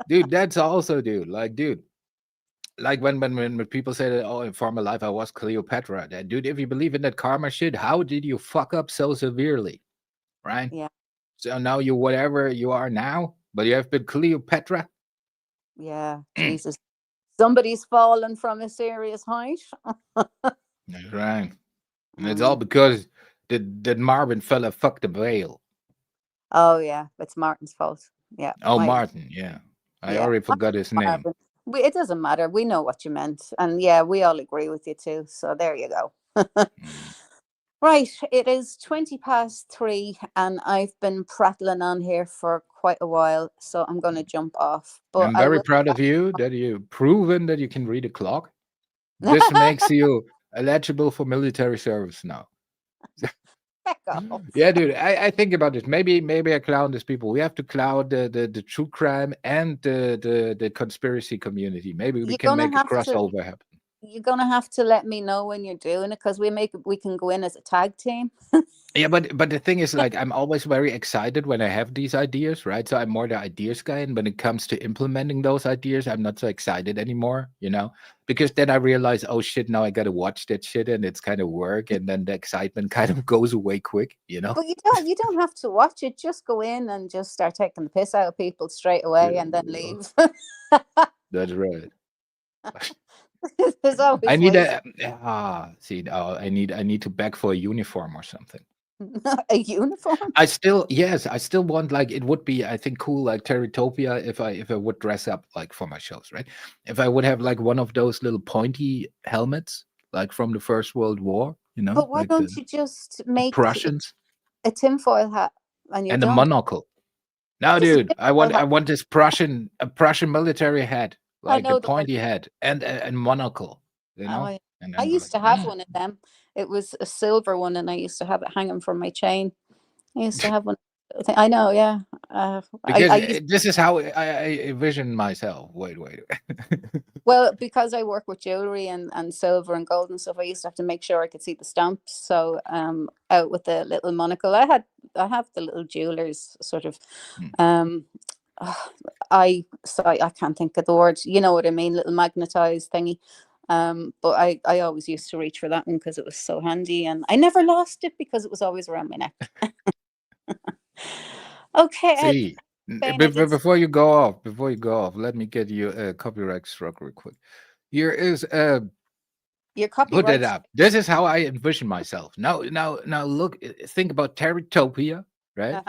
Dude, that's also, dude. Like, dude, like when people say that, oh, in former life I was Cleopatra. That, dude, if you believe in that karma shit, how did you fuck up so severely? Right? Yeah. So now you whatever you are now, but you have been Cleopatra. Yeah, Jesus. Somebody's fallen from a serious height. That's right. And it's all because that Marvin fella fucked the whale. Oh yeah, it's Martin's fault. Yeah. Oh, Martin, yeah. I already forgot his name. It doesn't matter. We know what you meant. And yeah, we all agree with you too. So there you go. Right, it is 3:20, and I've been prattling on here for quite a while, so I'm going to jump off. But I'm I very will. proud of you that you've proven that you can read a clock. This makes you eligible for military service now. Yeah, dude. I think about this. Maybe I clown these people. We have to clown the true crime and the conspiracy community. Maybe we can make a crossover happen. You're gonna have to let me know when you're doing it, because we can go in as a tag team. Yeah, but the thing is, like, I'm always very excited when I have these ideas, right? So I'm more the ideas guy, and when it comes to implementing those ideas, I'm not so excited anymore, because then I realize, oh shit, now I gotta watch that shit, and it's kind of work, and then the excitement kind of goes away quick, But you don't have to watch it. Just go in and just start taking the piss out of people straight away, and then leave. That's right. There's always I need I need to beg for a uniform or something. A uniform? I still want, like, it would be, I think, cool, like Terrytopia, if I would dress up like for my shows, right? If I would have like one of those little pointy helmets, like from the First World War, But why like don't you just make Prussians a tinfoil hat and a monocle? Now, dude, I want this Prussian military hat, like the pointy hat and monocle, I used to have one of them. It was a silver one, and I used to have it hanging from my chain. I used to have one. I know, yeah. Because this is how I envision myself. Wait. Well, because I work with jewelry and silver and gold and stuff, I used to have to make sure I could see the stamps. So out with the little monocle, I have the little jewelers sort of. I can't think of the word. You know what I mean? Little magnetized thingy. But I always used to reach for that one because it was so handy, and I never lost it because it was always around my neck. Okay, See, before you go off, let me get you a copyright struck real quick. Here is your copyright. Put it up. This is how I envision myself. Now look, think about Terrytopia, right?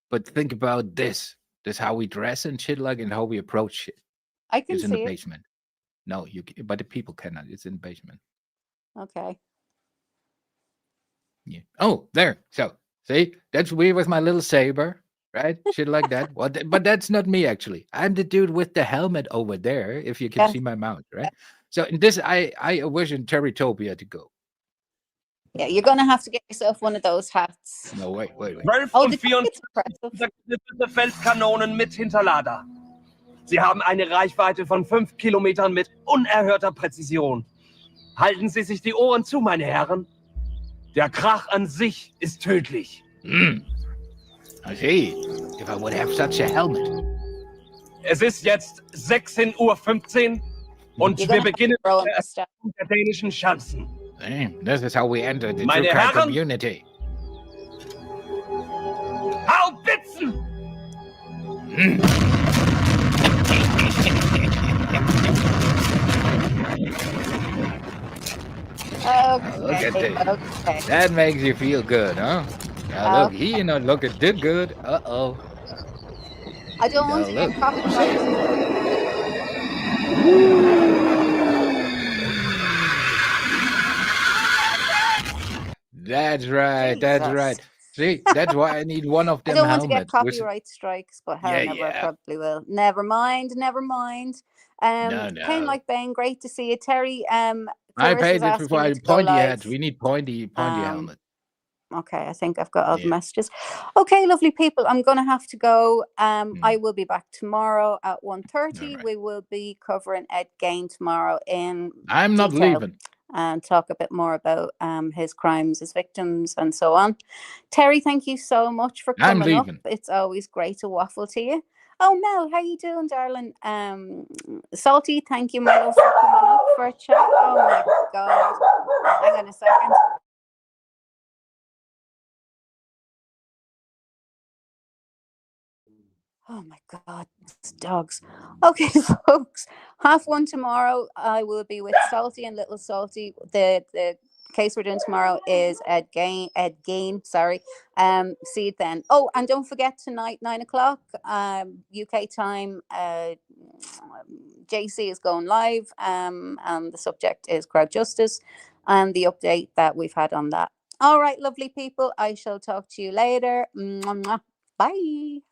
But think about this. This is how we dress and shit, like, and how we approach shit. I can It's in the see it. basement. No, but the people cannot. It's in the basement. Okay. Yeah. Oh, there. So, see, that's me with my little saber, right? Shit like that. Well, but that's not me actually. I'm the dude with the helmet over there. If you can Yeah. see my mount, right? So in this, I wish in Terrytopia to go. Yeah, you're gonna have to get yourself one of those hats. No, wait. 12 Oh, und the 24 jacket's impressive. geknippelte Feldkanonen mit Hinterlader. Sie haben eine Reichweite von 5 Kilometern mit unerhörter Präzision. Halten Sie sich die Ohren zu, meine Herren. Der Krach an sich ist tödlich. I see. If I would have such a helmet. Es ist jetzt 16:15 Uhr und You're wir gonna beginnen throw mit him der the stuff. Erkundung der dänischen Schanzen. Damn, this is how we enter the Meine true crime Herren! community. Haubitzen! Look at Okay. this. Okay. That makes you feel good, huh? Now look, he not looking too good. Uh-oh. I don't want to Now get look. copyrighted. That's right. That's Jesus. right. See, that's why I need one of I them don't want to get helmets. copyright strikes, but Yeah, however, I yeah. probably will. Never mind. Never mind. No, Ken no. like Ben, great to see you. Terry, I Clarissa's paid it asking for you to go pointy live. heads. We need pointy helmet. Okay, I think I've got all the Yeah. messages. Okay, lovely people, I'm going to have to go. Hmm. I will be back tomorrow at 1:30. Alright. We will be covering Ed Gain tomorrow in I'm not detail leaving. and talk a bit more about his crimes, his victims, and so on. Terry, thank you so much for I'm coming up. leaving. It's always great to waffle to you. Oh, Mel, how you doing, darling? Salty, thank you, Mel, for coming up for a chat. Oh my God. Hang on a second. Oh my God, it's dogs. Okay, folks, 1:30 tomorrow. I will be with Salty and Little Salty. The case we're doing tomorrow is Ed Gain. Sorry. See you then. Oh, and don't forget tonight, 9:00, UK time. JC is going live. And the subject is crowd justice, and the update that we've had on that. All right, lovely people. I shall talk to you later. Mwah, mwah. Bye.